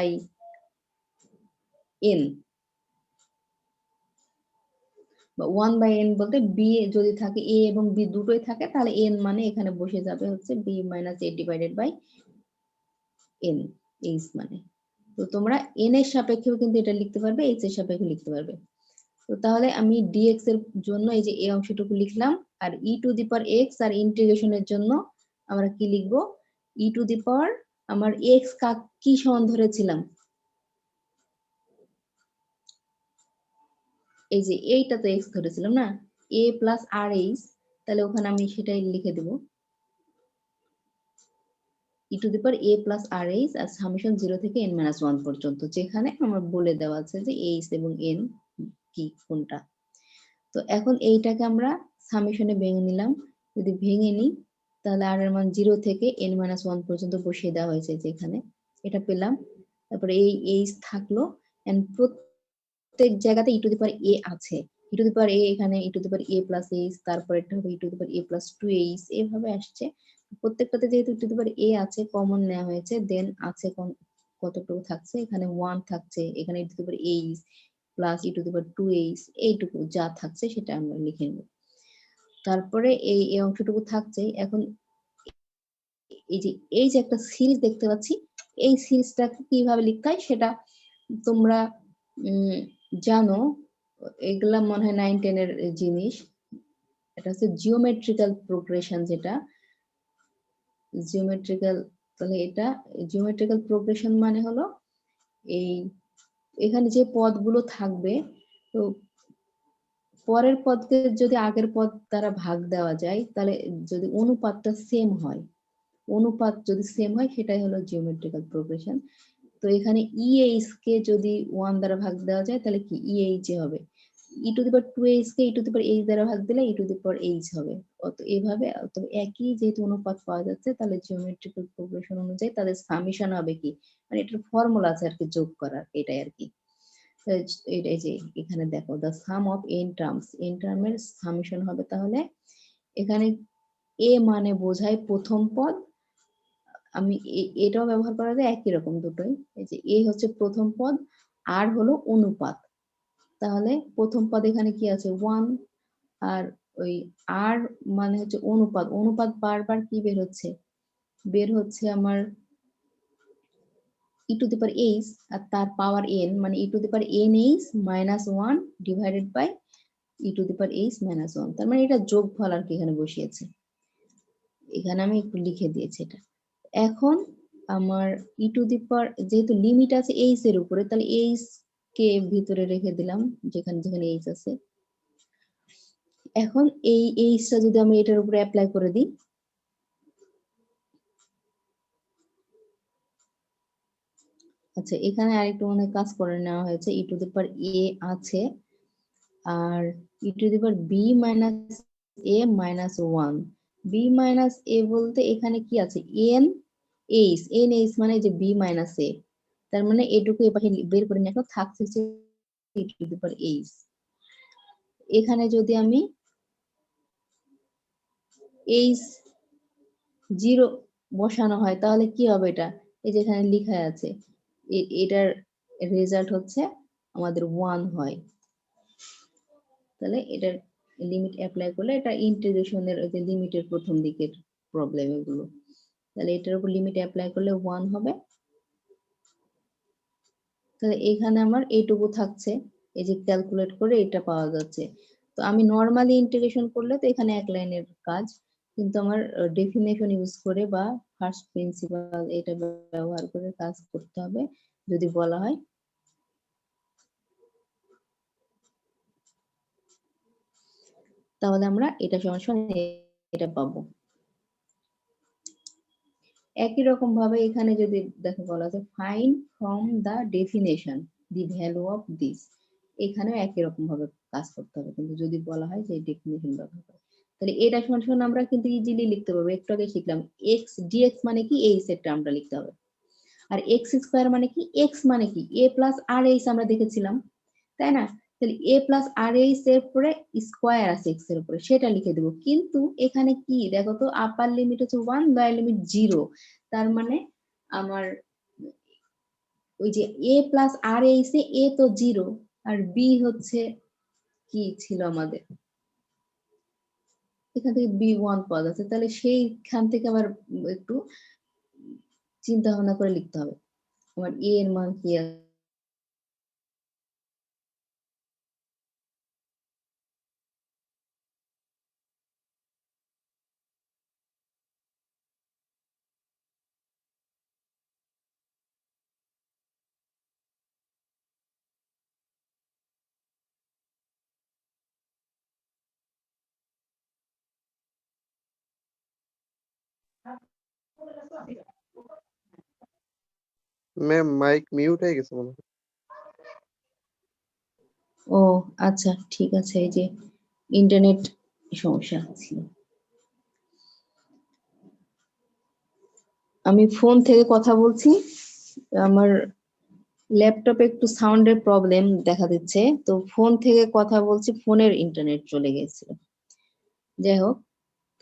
1/n বলতে বি যদি থাকে, এ এবং বি দুটোই থাকে, তাহলে এন মানে এখানে বসে যাবে হচ্ছে B minus A divided by N, H মানে। তো তোমরা এন এর সাপেক্ষেও কিন্তু এটা লিখতে পারবে, এইচ এর সাপেক্ষে লিখতে পারবে। তো তাহলে আমি ডিএক্স এর জন্য এই যে এই অংশটুকু লিখলাম, আর e to the power x আর ইন্টিগ্রেশনের জন্য আমরা কি লিখবো, ই টু দি পাওয়ার আমার এক্স কি সমান ধরেছিলাম, এই যে এইটা তো এক্স ধরেছিলাম না, এ প্লাস আর এইচ, তাহলে ওখানে আমি সেটাই লিখে দেবো e to the power a plus R h আর সামেশন 0 থেকে n-1 পর্যন্ত, যেখানে আমার বলে দেওয়া আছে যে এইচ এবং এন কি কোনটা। তো এখন এইটাকে আমরা সামেশনে ভেঙে নিলাম, যদি ভেঙে নিই তাহলে আর এর মান 0 থেকে n-1 পর্যন্ত বসিয়ে দেওয়া হয়েছে যেখানে, এটা পেলাম। তারপরে এই এইচ থাকলো, এন্ড প্রত্যেক জায়গাতে ই টু দি পাওয়ার এ আছে, ই টু দি পাওয়ার এ এখানে e to the power a plus h, তারপরে এটা হবে e to the power a plus 2h, এভাবে আসছে। প্রত্যেকটাতে যেহেতু ই টু দি পাওয়ার এ আছে, কমন নেওয়া হয়েছে, দেন আছে কতটুকু থাকছে, এখানে 1 থাকছে, এখানে e to the power h plus e to the power 2h, এইটুকু যা থাকছে সেটা আমরা লিখে নেব। তারপরে এই অংশটুকু থাকছে। এখন এই যে একটা সিরিজ দেখতে পাচ্ছি, এই সিরিজটা কিভাবে লিখতে হয় সেটা তোমরা জানো, এগুলা মনে হয় 9-10 এর জিনিস। এটা হচ্ছে জিওমেট্রিক্যাল প্রোগ্রেশন, যেটা জিওমেট্রিক্যাল, তাহলে এটা জিওমেট্রিক্যাল প্রোগ্রেশন মানে হলো এই এখানে যে পদগুলো থাকবে, তো পরের পদকে যদি আগের পদ দ্বারা ভাগ দেওয়া যায়, তাহলে যদি অনুপাতটা সেম হয়, অনুপাত যদি সেম হয় সেটাই হলো জিওমেট্রিক্যাল প্রোগ্রেশন। তো এখানে ইএইচ কে যদি 1 দ্বারা ভাগ দেওয়া যায় তাহলে কি ইএইচ হবে, e to the power 2h কে e to the power h দ্বারা ভাগ দিলে e to the power h হবে। অত এইভাবে তো একই যেহেতু অনুপাত পাওয়া যাচ্ছে, তাহলে জিওমেট্রিক্যাল প্রোগ্রেশন অনুযায়ী তাদের সামেশন হবে কি, মানে এটার ফর্মুলা আছে আর কি যোগ করার, এটাই আর কি। এই যে এখানে দেখো the some of n terms, n টার্মের সামেশন হবে, তাহলে এখানে এ মানে বোঝায় প্রথম পদ, আমি এটাও ব্যবহার করা যায় একই রকম দুটোই। এই যে এ হচ্ছে প্রথম পদ, আর হলো অনুপাত, তাহলে প্রথম পদ এখানে কি আছে 1, আর ওই আর মানে হচ্ছে অনুপাত, অনুপাত বারবার কি বের হচ্ছে, বের হচ্ছে আমার ই to the power H R তার পাওয়ার এন, মানে e to the power n h minus one divided by e to the power h minus one. তার মানে এটা যোগফল আর কি এখানে বসিয়েছে, এখানে আমি একটু লিখে দিয়েছি এটা। এখন আমার ই টু দি পাওয়ার, যেহেতু লিমিট আছে এইচ এর উপরে, তাহলে এইচ কে ভিতরে রেখে দিলাম যেখানে যেখানে এইচ আছে। এখন এই এইচটা যদি আমি এটার উপরে অ্যাপ্লাই করে দিই, আচ্ছা এখানে আরেকটু মনে হয় কাজ করে নেওয়া হয়েছে, ই টু দি পাওয়ার এ আছে আর e to the power b minus a minus one. B minus a বলতে এখানে কি আছে, এন এইচ, এন এইচ মানে যে বি মাইনাস এ, তার মানে এটুকু এ পাশে বের করে নিয়ে আসো, থাকছে ই টু দি পাওয়ার এইচ। এখানে যদি আমি এইচ জিরো বসানো হয় তাহলে কি হবে, এটা এই যে এখানে লেখা আছে, এটার রেজাল্ট হচ্ছে আমাদের ওয়ান হয়। তাহলে এটার লিমিট অ্যাপ্লাই করলে, এটা ইন্টিগ্রেশনের যে লিমিটের প্রথম দিকের প্রবলেম এগুলো, তাহলে এটার উপর লিমিট অ্যাপ্লাই করলে ওয়ান হবে। তাহলে এখানে আমার এইটুকু থাকছে, এই যে ক্যালকুলেট করে এটা পাওয়া যাচ্ছে। তো আমি নর্মালি ইন্টিগ্রেশন করলে তো এখানে এক লাইনের কাজ, কিন্তু আমার ডেফিনেশন ইউজ করে বা ফার্স্ট প্রিন্সিপাল এটা ব্যবহার করে কাজ করতে হবে যদি বলা হয়। তাহলে আমরা এটা সমান এটা পাবো। একই রকম ভাবে এখানে যদি দেখো বলা আছে find from the definition the value of this, এখানেও একই রকম ভাবে কাজ করতে হবে, কিন্তু যদি বলা হয় যে ডেফিনেশন ব্যবহার করে, তাহলে এটা সমান আমরা কিন্তু ইজিলি লিখতে পারবো। একটু আগে শিখলাম এক্স ডিএক্স মানে কি, এই সেটটা আমরা লিখতে হবে। আর এক্স স্কোয়ার মানে কি, এক্স মানে কি এ প্লাস আর এইচ আমরা দেখেছিলাম, তাই না? তাহলে এ প্লাস আর এইচ এর পরে স্কোয়ার আছে এক্স এর উপরে, সেটা লিখে দেবো। কিন্তু এখানে কি দেখো তো, আপার লিমিট হচ্ছে ওয়ান, লোয়ার লিমিট জিরো, তার মানে আমার ওই যে এ প্লাস আর এইচ এ তো জিরো, আর বি হচ্ছে কি ছিল আমাদের, এখান থেকে বি ওয়ান পাওয়া যাচ্ছে, তাহলে সেইখান থেকে আবার একটু চিন্তা ভাবনা করে লিখতে হবে আমার এ এর মান কি আছে। ম্যাম মাইক মিউট হয়ে গেছে মনে হয়। ও আচ্ছা ঠিক আছে, এই যে ইন্টারনেট সমস্যা ছিল। আমি ফোন থেকে কথা বলছি, আমার ল্যাপটপে একটু সাউন্ডের প্রবলেম দেখা দিচ্ছে, তো ফোন থেকে কথা বলছি, ফোনের ইন্টারনেট চলে গেছিল। যাই হোক,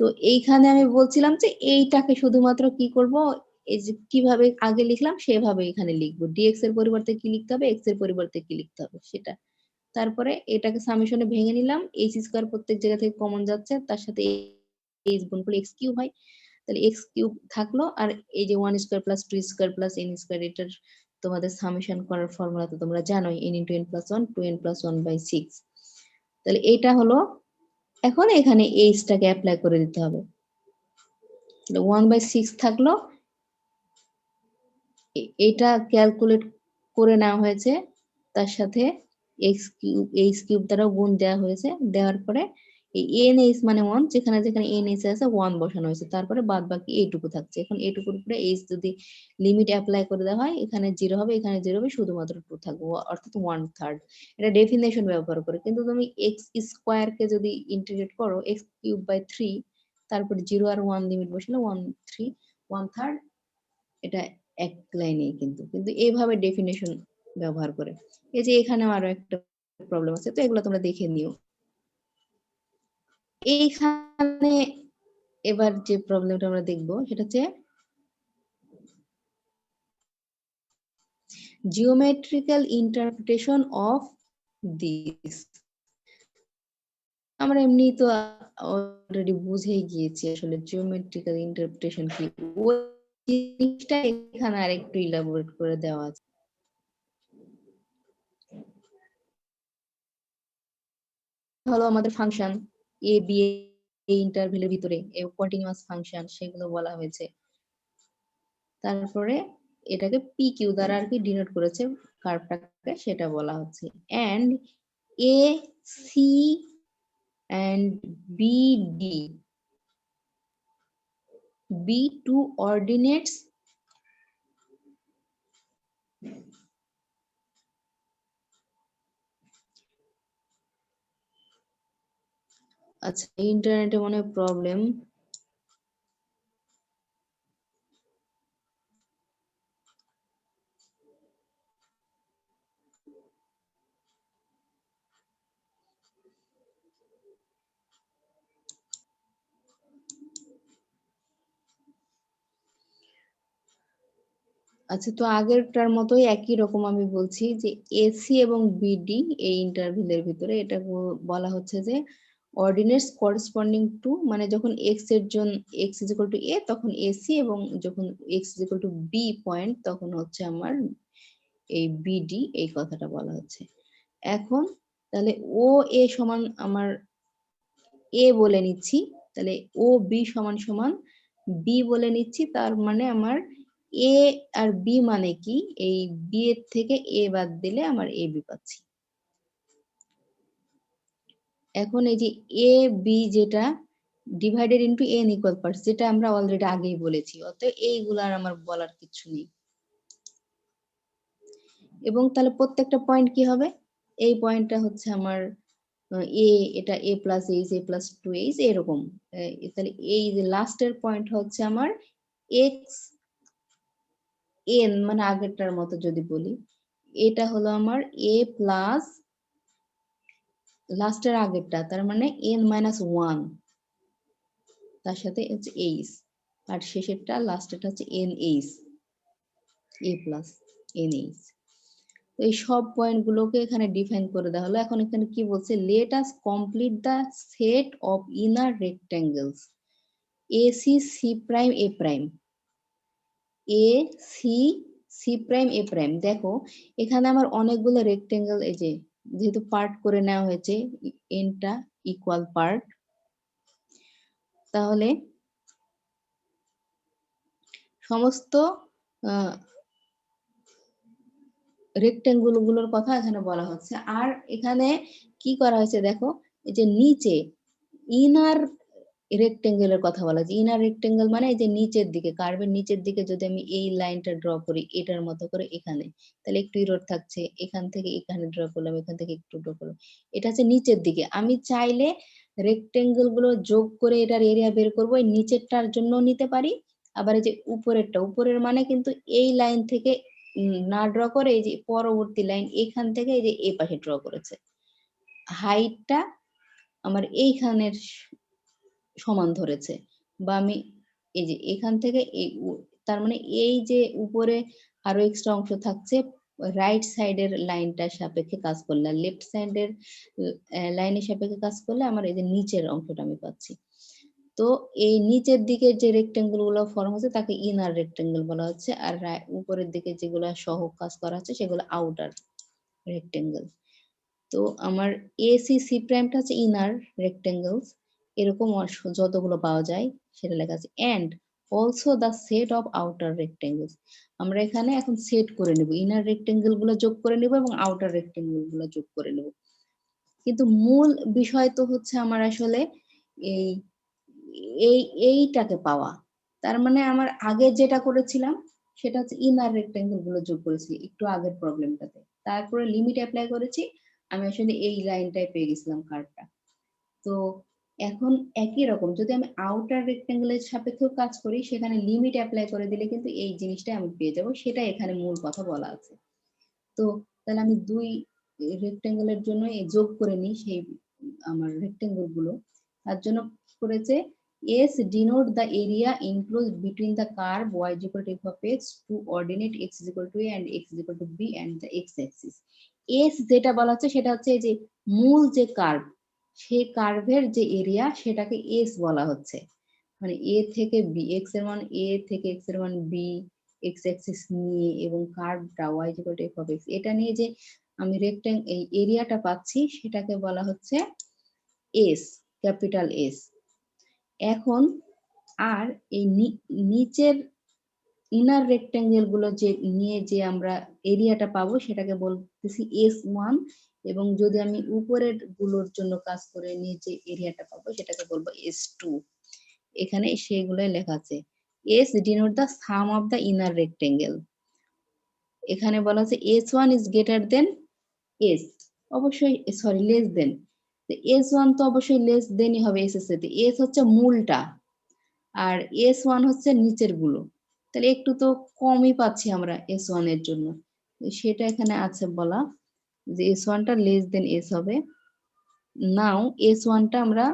তো এইখানে আমি বলছিলাম যে এইটাকে শুধুমাত্র কি করব, এই যে কিভাবে আগে লিখলাম সেভাবে এখানে লিখবো, ডিএক্স এর পরিবর্তে কি লিখতে হবে, এক্স এর পরিবর্তে কি লিখতে হবে সেটা। তারপরে এটাকে সামেশনে ভেঙে নিলাম, এইচ স্কোয়ার প্রত্যেক জায়গা থেকে কমন যাচ্ছে, তার সাথে এইচ গুণ করলে এক্স কিউব হয়, তাহলে এক্স কিউব থাকলো। আর এই যে one square plus two square plus N square, এটার তোমাদের সামেশন করার ফর্মুলা তো তোমরা জানোই, N into N plus one, two N plus one by six. তাহলে এইটা হলো, এখন এখানে এইচটাকে অ্যাপ্লাই করে দিতে হবে। ওয়ান বাই সিক্স থাকলো, এটা ক্যালকুলেট করে নেওয়া হয়েছে, তার সাথে এক্স কিউব এইচ কিউব দ্বারা গুণ দেওয়া হয়েছে, দেওয়ার পরে এই এন এইচ মানে ওয়ান, যেখানে যেখানে এন এইচ আছে ওয়ান বসানো হয়েছে, তারপরে বাদ বাকি এইটুকু থাকছে। এখন এইটুকুর উপরে এইচ যদি লিমিট অ্যাপ্লাই করে দেওয়া হয়, এখানে জিরো হবে, এখানে জিরো হবে, শুধুমাত্র টু থাকবে, অর্থাৎ ওয়ান থার্ড। এটা ডেফিনেশন ব্যবহার করে। কিন্তু তুমি এক্স স্কোয়ার কে যদি ইন্টিগ্রেট করো, এক্স কিউব বাই থ্রি, তারপরে জিরো আর ওয়ান লিমিট বসালে ওয়ান থ্রি, ওয়ান থার্ড, এটা এক লাইনেই কিন্তু, কিন্তু এইভাবে ডেফিনেশন ব্যবহার করে। এই যে এখানেও আরো একটা প্রবলেম আছে, তো এগুলো তোমরা দেখে নিও। এইখানে এবার যে প্রবলেমটা আমরা দেখবো সেটা হচ্ছে জিওমেট্রিক্যাল ইন্টারপ্রিটেশন অফ দিস। আমরা এমনি তো অলরেডি বুঝেই গিয়েছি আসলে জিওমেট্রিক্যাল ইন্টারপ্রিটেশন কি। জিনিসটা এখানে আরেকটু ইলাবোরেট করে দেওয়া আছে। হলো আমাদের ফাংশন এ বি এই ইন্টারভ্যালের ভিতরে কন্টিনিউয়াস ফাংশন সেগুলো বলা হয়েছে। তারপরে এটাকে পি কিউ দ্বারা আর কি ডিনোট করেছে কার্ভটাকে, সেটা বলা হচ্ছে। And a c and b d be two ordinates আচ্ছা ইন্টারনেটে মনে হয় প্রবলেম। আচ্ছা তো আগেরটার মতোই একই রকম আমি বলছি যে এসি এবং বিডি এই ইন্টারভ্যালের ভিতরে এটা বলা হচ্ছে যে অর্ডিনেটস করেসপন্ডিং টু, মানে যখন এক্স এর জন X is equal to A তখন এসি, এবং যখন X is equal to B point তখন হচ্ছে আমার এই বিডি, এই কথাটা বলা হচ্ছে। এখন তাহলে ও এ সমান আমার এ বলে নিচ্ছি, তাহলে ও বি সমান সমান বি বলে নিচ্ছি, তার মানে আমার এ আর বি মানে কি, এই বি এর থেকে এ বাদ দিলে আমার এ বি পাচ্ছি। এখন এই যে এ বি যেটা divided into N equal parts, যেটা আমরা অলরেডি আগেই বলেছি, অতএব এইগুলার আমার বলার কিছু নেই। এবং তাহলে প্রত্যেকটা পয়েন্ট কি হবে, এই পয়েন্টটা হচ্ছে আমার এ, এটা এ প্লাস এইচ, এ প্লাস টু এইচ এরকম। তাহলে এই যে লাস্টের পয়েন্ট হচ্ছে আমার এক্স এন, মানে আগেরটার মতো যদি বলি, এটা হলো আমার এ প্লাস লাস্টের আগেরটা, তার মানে এন মাইনাস ওয়ান, তার সাথে হচ্ছে এইচ, আর শেষেরটা লাস্টেরটা হচ্ছে এন এইচ, এ প্লাস এন এইচ। তো এই সব পয়েন্ট গুলোকে এখানে ডিফাইন করে দেওয়া হলো। এখন এখানে কি বলছে, let us complete the set of inner rectangles a c c prime a prime, a c c prime a prime. দেখো এখানে আমার অনেকগুলো রেক্টেঙ্গেল, এই যে যেহেতু পার্ট করে নেওয়া হয়েছে এনটা ইকুয়াল পার্ট, তাহলে সমস্ত রেক্টেঙ্গুল গুলোর কথা এখানে বলা হচ্ছে। আর এখানে কি করা হয়েছে দেখো, এই যে নিচে ইনার রেক্টেঙ্গেলের কথা বলা হয়েছে। ইনার রেক্টেঙ্গেল মানে এই যে নিচের দিকে, কার্ভের নিচের দিকে যদি আমি এই লাইনটা ড্র করি এটার মতো করে এখানে, তাহলে একটু ইরর থাকছে, এখান থেকে এখানে ড্র করলাম, এখান থেকে একটু ড্র করলাম, এটা হচ্ছে নিচের দিকে। আমি চাইলে রেক্টেঙ্গেল গুলো যোগ করে এটার এরিয়া বের করবো, এই নিচেরটার জন্য নিতে পারি। আবার এই যে উপরেরটা, উপরের মানে কিন্তু এই লাইন থেকে না ড্র করে এই যে পরবর্তী লাইন এখান থেকে এই যে এই পাশে ড্র করেছে, হাইটটা আমার এইখানের সমান ধরেছে, বা আমি এই যে এখান থেকে এই তার মানে এই যে উপরে আরো এক্সট্রা অংশ থাকছে, রাইট সাইডের লাইনটার সাপেক্ষে কাজ করলে, লেফট সাইডের লাইনের সাপেক্ষে কাজ করলে আমার এই যে নিচের অংশটা আমি পাচ্ছি। তো এই নিচের দিকে যে রেক্টেঙ্গেল গুলো ফর্ম হচ্ছে তাকে ইনার রেক্টেঙ্গেল বলা হচ্ছে, আর উপরের দিকে যেগুলো সহ কাজ করা হচ্ছে সেগুলো আউটার রেক্টেঙ্গেল। তো আমার এসি সি প্রাইমটা হচ্ছে ইনার রেক্টেঙ্গেলস, এরকম যতগুলো পাওয়া যায় সেটা লেখা আছে। And also the set of outer rectangles, আমরা এখানে এখন সেট করে নেব, ইনার রেক্টেঙ্গেল গুলো যোগ করে নেব এবং আউটার রেক্টেঙ্গেল গুলো যোগ করে নেব। কিন্তু মূল বিষয় তো হচ্ছে আমার আসলে এই এই এইটাকে পাওয়া। তার মানে আমার আগে যেটা করেছিলাম সেটা হচ্ছে ইনার রেক্টেঙ্গেল গুলো যোগ করেছি একটু আগের প্রবলেমটাতে, তারপরে লিমিট অ্যাপ্লাই করেছি, আমি আসলে এই লাইনটাই পেয়ে গেছিলাম কার্ভটা। তো এখন একই রকম যদি আমি আউটার রেক্টেঙ্গেলের সাপেক্ষেও কাজ করি, সেখানে লিমিট অ্যাপ্লাই করে দিলে কিন্তু এই জিনিসটা আমি পেয়ে যাব, সেটা এখানে মূল কথা বলা আছে। তো তাহলে আমি দুই রেক্টেঙ্গেলের জন্য এই যোগ করে নিই সেই আমার রেক্টেঙ্গেল গুলো, তার জন্য করেছে S denote the area enclosed between the curve y is equal to f of x to ordinate x is equal to a and x is equal to b and the x axis. S যেটা বলা হচ্ছে সেটা হচ্ছে যে মূল যে curve, সেই কার্ভের যে এরিয়া সেটাকে S বলা হচ্ছে। মানে এ থেকে বি, এক্স এর মান এ থেকে এক্স এর মান বি, এক্স অ্যাক্সিস নিয়ে এবং কার্ভটা y equal to F of x, এটা নিয়ে যে আমি এই এরিয়াটা পাচ্ছি সেটাকে বলা হচ্ছে এস, ক্যাপিটাল এস। এখন আর এই নিচের ইনার রেক্টেঙ্গেল গুলো যে নিয়ে যে আমরা এরিয়াটা পাবো সেটাকে বলতেছি S1, এবং যদি আমি উপরের গুলোর জন্য কাজ করে নিয়ে যে এরিয়াটা পাবো সেটাকে বলবো S2। এখানে সেগুলোই লেখা আছে। S denote the some of the inner rectangle. এখানে বলা হচ্ছে S1 is greater than S, অবশ্যই সরি লেস দেন, S1 তো অবশ্যই লেস দেনই হবে S এর সাথে, S হচ্ছে মূলটা আর S1 হচ্ছে নিচের গুলো, তাহলে একটু তো কমই পাচ্ছি আমরা S1 এর জন্য, সেটা এখানে আছে বলা যে S1 টা লেস দেন S হবে। নাও S1 টা আমরা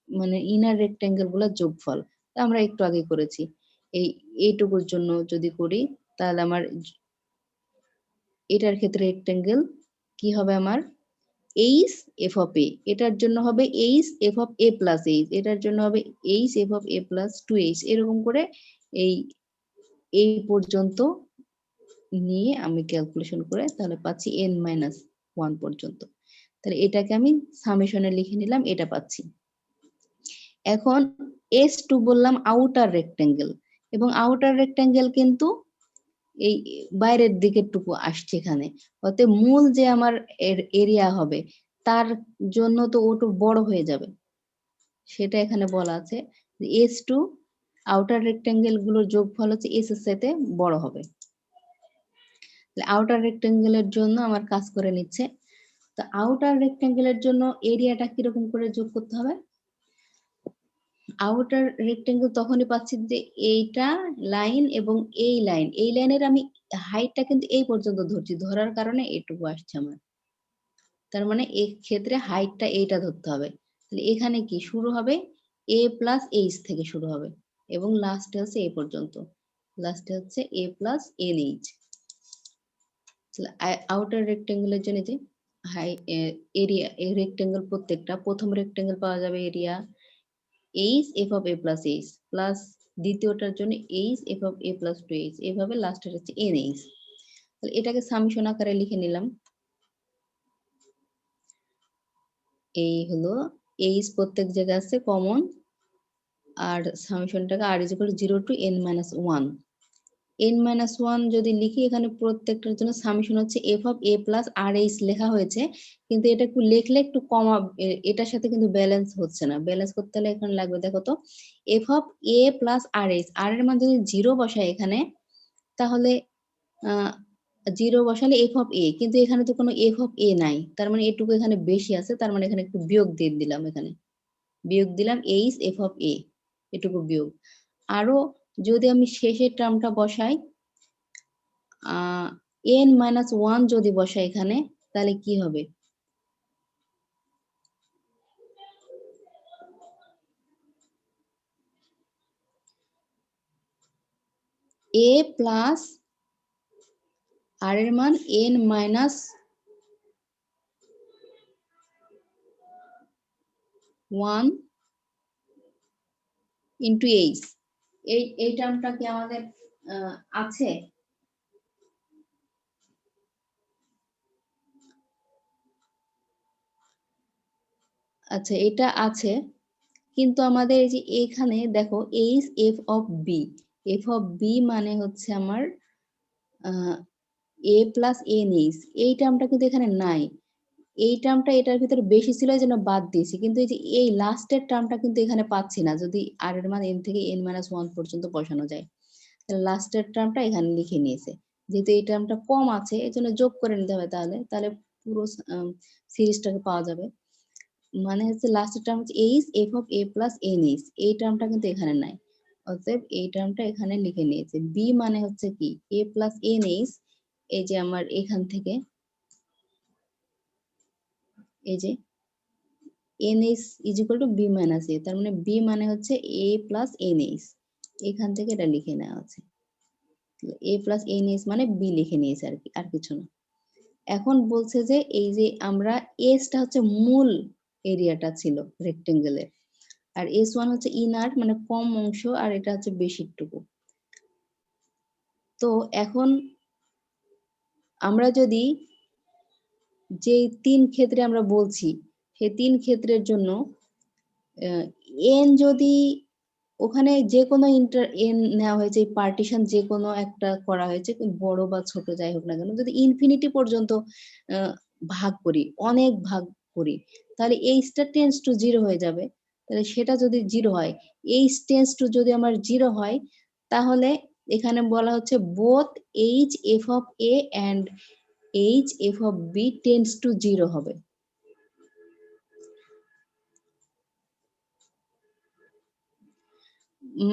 মানে ইনার রেক্টেঙ্গেল গুলোর যোগফল, তা আমরা একটু আগে করেছি। এইটুকুর জন্য যদি করি তাহলে আমার এটার ক্ষেত্রে রেক্টেঙ্গেল কি হবে আমার এইচ এফ অফ এ, এটার জন্য হবে H F of a plus H, এটার জন্য হবে H F of a plus 2h, এরকম করে এই পর্যন্ত নিয়ে আমি ক্যালকুলেশন করে তাহলে পাচ্ছি n-1 পর্যন্ত। তাহলে এটাকে আমি সামেশনে লিখে নিলাম, এটা পাচ্ছি। এখন S2 বললাম আউটার রেক্টেঙ্গেল, এবং আউটার রেক্টেঙ্গেল কিন্তু এই বাইরের দিকের টুকু আসছে এখানে, অতএব মূল যে আমার এরিয়া হবে তার জন্য তো ওটু বড় হয়ে যাবে, সেটা এখানে বলা আছে S2 আউটার রেক্টেঙ্গেল গুলোর যোগফল হচ্ছে S এর সাথে বড় হবে। আউটার রেক্টেঙ্গেলের জন্য আমার কাজ করে নিচ্ছে, তো আউটার রেক্টেঙ্গেলের জন্য এরিয়াটা কিরকম করে যোগ করতে হবে? আউটার রেক্টেঙ্গেল তখনই পাচ্ছি যে এইটা লাইন এবং এই লাইনের আমি হাইটটা কিন্তু এই পর্যন্ত ধরছি, ধরার কারণে এটুকু আসছে আমার, তার মানে এই ক্ষেত্রে হাইটটা এইটা ধরতে হবে। তাহলে এখানে কি শুরু হবে a প্লাস এইচ থেকে শুরু হবে এবং লাস্টে হচ্ছে এ পর্যন্ত, লাস্টে হচ্ছে a প্লাস NH। আউটার রেক্টেঙ্গেলের জন্য যে হাই এরিয়া, এই রেক্টেঙ্গেল প্রত্যেকটা প্রথম রেক্টেঙ্গেল পাওয়া যাবে area h F of a plus h, plus দ্বিতীয়টার জন্য h F of a plus 2h, এভাবে লাস্টের হচ্ছে NH। তাহলে এটাকে সামেশন আকারে লিখে নিলাম, এই হলো এইচ প্রত্যেক জায়গায় আছে কমন, আর সামেশনটাকে r is equal to 0 to n-1। n-1 যদি লিখি এখানে প্রত্যেকটার জন্য সামেশন হচ্ছে f of a plus RH লেখা হয়েছে, কিন্তু এটা একটু লিখলে একটু কমা, এটার সাথে কিন্তু ব্যালেন্স হচ্ছে না, ব্যালেন্স করতে হলে এখানে লাগবে দেখো তো f of a plus RH, r এর মান যদি 0 বসায় এখানে তাহলে 0 বসালে f অফ a, কিন্তু এখানে তো কোনো f অফ a নাই, তার মানে এটুকু এখানে বেশি আছে, তার মানে এখানে একটু বিয়োগ দিয়ে দিলাম, এখানে বিয়োগ দিলাম এইচ এফ অফ এ, এটুকু বিয়োগ। আরো যদি আমি শেষের টার্মটা বসাই n-1 যদি বসাই এখানে তাহলে কি হবে a প্লাস r এর মান n-1 ইন্টু এইচ, এই টার্মটা কি আমাদের আছে? আচ্ছা এটা আছে, কিন্তু আমাদের এই যে এখানে দেখো H F of B, F of B মানে হচ্ছে আমার এ প্লাস NH, এই টার্মটা কিন্তু এখানে নাই, এই টার্মটা এটার ভিতরে বেশি ছিল এই জন্য বাদ দিয়েছি, কিন্তু এই যে এই লাস্টের টার্মটা কিন্তু এখানে পাচ্ছি না, যদি r এর মান n থেকে n-1 পর্যন্ত বসানো যায়, তাহলে লাস্টের টার্মটা এখানে লিখে নিয়েছে, যেহেতু এই টার্মটা কম আছে এই জন্য যোগ করে নিতে হবে, তাহলে পুরো সিরিজটাকে পাওয়া যাবে। মানে হচ্ছে লাস্টের টার্ম হচ্ছে H F of a plus NH, এই টার্মটা কিন্তু এখানে নাই, অতএব এই টার্মটা এখানে লিখে নিয়েছে। বি মানে হচ্ছে কি a প্লাস NH, এই যে আমার এখান থেকে এই যে NH is equal to B minus A, তার মানে বি মানে হচ্ছে a প্লাস NH, এখান থেকে এটা লিখে নেওয়া আছে, a প্লাস NH মানে বি লিখে নিয়েছে আর কি, আর কিছু না। এখন বলছে যে এই যে আমরা এসটা হচ্ছে মূল এরিয়াটা ছিল রেক্টেঙ্গেলের, আর S1 হচ্ছে ইনার মানে কম অংশ, আর এটা হচ্ছে বেশিরটুকু। তো এখন আমরা যদি যে 3 ক্ষেত্রে আমরা বলছি সেই 3 ক্ষেত্রের জন্য এন যদি ওখানে যে কোনো এন নেওয়া হয়েছে, পার্টিশন যে কোনো একটা করা হয়েছে, বড় বা ছোট যাই হোক না কেন, যদি ইনফিনিটি পর্যন্ত ভাগ করি, অনেক ভাগ করি, তাহলে এইচটা টেন্স টু 0 হয়ে যাবে। তাহলে সেটা যদি 0 হয়, এইচ টেন্স টু যদি আমার 0 হয়, তাহলে এখানে বলা হচ্ছে both H F of A and H F of B tends to 0 হবে।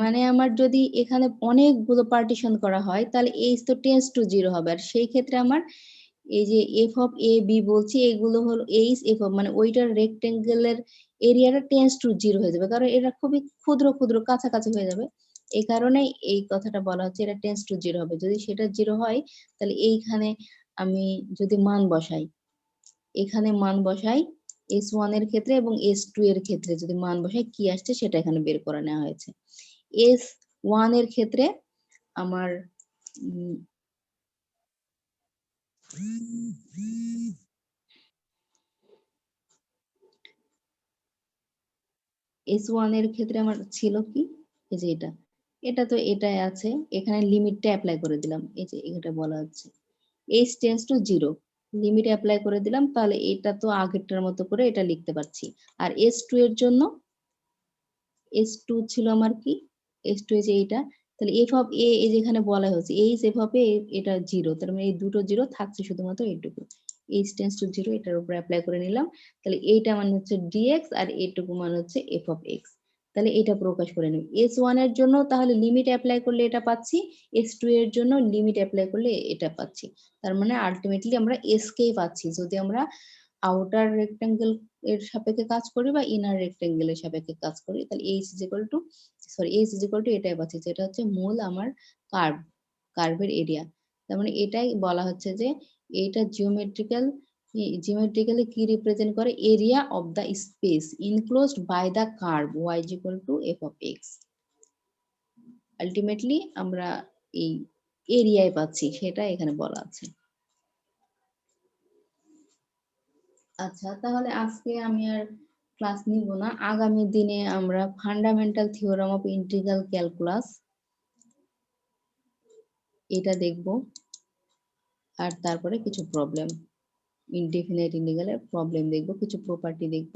মানে আমার যদি এখানে অনেকগুলো পার্টিশন করা হয়, তাহলে এইচ তো টেন্স টু 0 হবে। আর সেই ক্ষেত্রে আমার এই যে এফ অফ এ বি বলছি, এগুলো হলো এইচ এফ অফ মানে ওইটার রেক্টেঙ্গেলের এরিয়াটা টেন্স টু 0 হয়ে যাবে, কারণ এটা খুবই ক্ষুদ্র ক্ষুদ্র কাছাকাছি হয়ে যাবে। এই কারণে এই কথাটা বলা হচ্ছে এটা টেন্স টু 0 হবে। যদি সেটা 0 হয়, তাহলে এইখানে আমি যদি মান বসাই, এখানে মান বসাই S1 এর ক্ষেত্রে এবং S2 এর ক্ষেত্রে যদি মান বসাই, কি আসছে সেটা এখানে বের করে নেওয়া হয়েছে। S1 এর ক্ষেত্রে আমার S1 এর ক্ষেত্রে আমার ছিল কি, এই যে এটা তো এটাই আছে, এখানে লিমিটটা অ্যাপ্লাই করে দিলাম। এই যে এটা বলা হচ্ছে h tense to 0, limit apply করে দিলাম, তাহলে এটা তো আগেরটার মতো করে এটা লিখতে পারছি। আর S2 এর জন্য S2 ছিল আমার কি, S2 এই যে এইটা, তাহলে এফ অফ এ এই যেখানে বলা হয়েছে এইচ এফ অফ এ, এটা 0, তার মানে এই দুটো 0 থাকছে শুধুমাত্র এইটুকু, এইচ টেন্স টু 0, এটার উপর অ্যাপ্লাই করে নিলাম। তাহলে এইটা মানে হচ্ছে ডিএক্স আর এইটুকু মানে হচ্ছে এফ অফ এক্স। তাহলে এটা প্রকাশ করে নিই S1 এর জন্য, তাহলে লিমিট অ্যাপ্লাই করলে এটা পাচ্ছি, S2 এর জন্য লিমিট অ্যাপ্লাই করলে এটা পাচ্ছি। তার মানে আলটিমেটলি আমরা এস কেই পাচ্ছি যদি আমরা আউটার রেক্টেঙ্গেল এর সাপেক্ষে কাজ করি বা ইনার রেক্টেঙ্গেল এর সাপেক্ষে কাজ করি, তাহলে এইচ ইজ ইকুয়াল টু এটাই পাচ্ছি, যেটা হচ্ছে মূল আমার কার্ভের এরিয়া। তার মানে এটাই বলা হচ্ছে যে এইটা জিওমেট্রিক্যালি কি রিপ্রেজেন্ট করে, area of the space enclosed by the curve y is equal to F of X. Ultimately আমরা এই এরিয়ায় পাচ্ছি, সেটা এখানে বলা আছে। আচ্ছা, তাহলে আজকে আমি আর ক্লাস নিব না, আগামী দিনে আমরা fundamental theorem of integral calculus এটা দেখব, আর তারপরে কিছু প্রবলেম, ইনডিফিনাইট ইন্টিগ্রালের প্রবলেম দেখব, কিছু প্রপার্টি দেখব।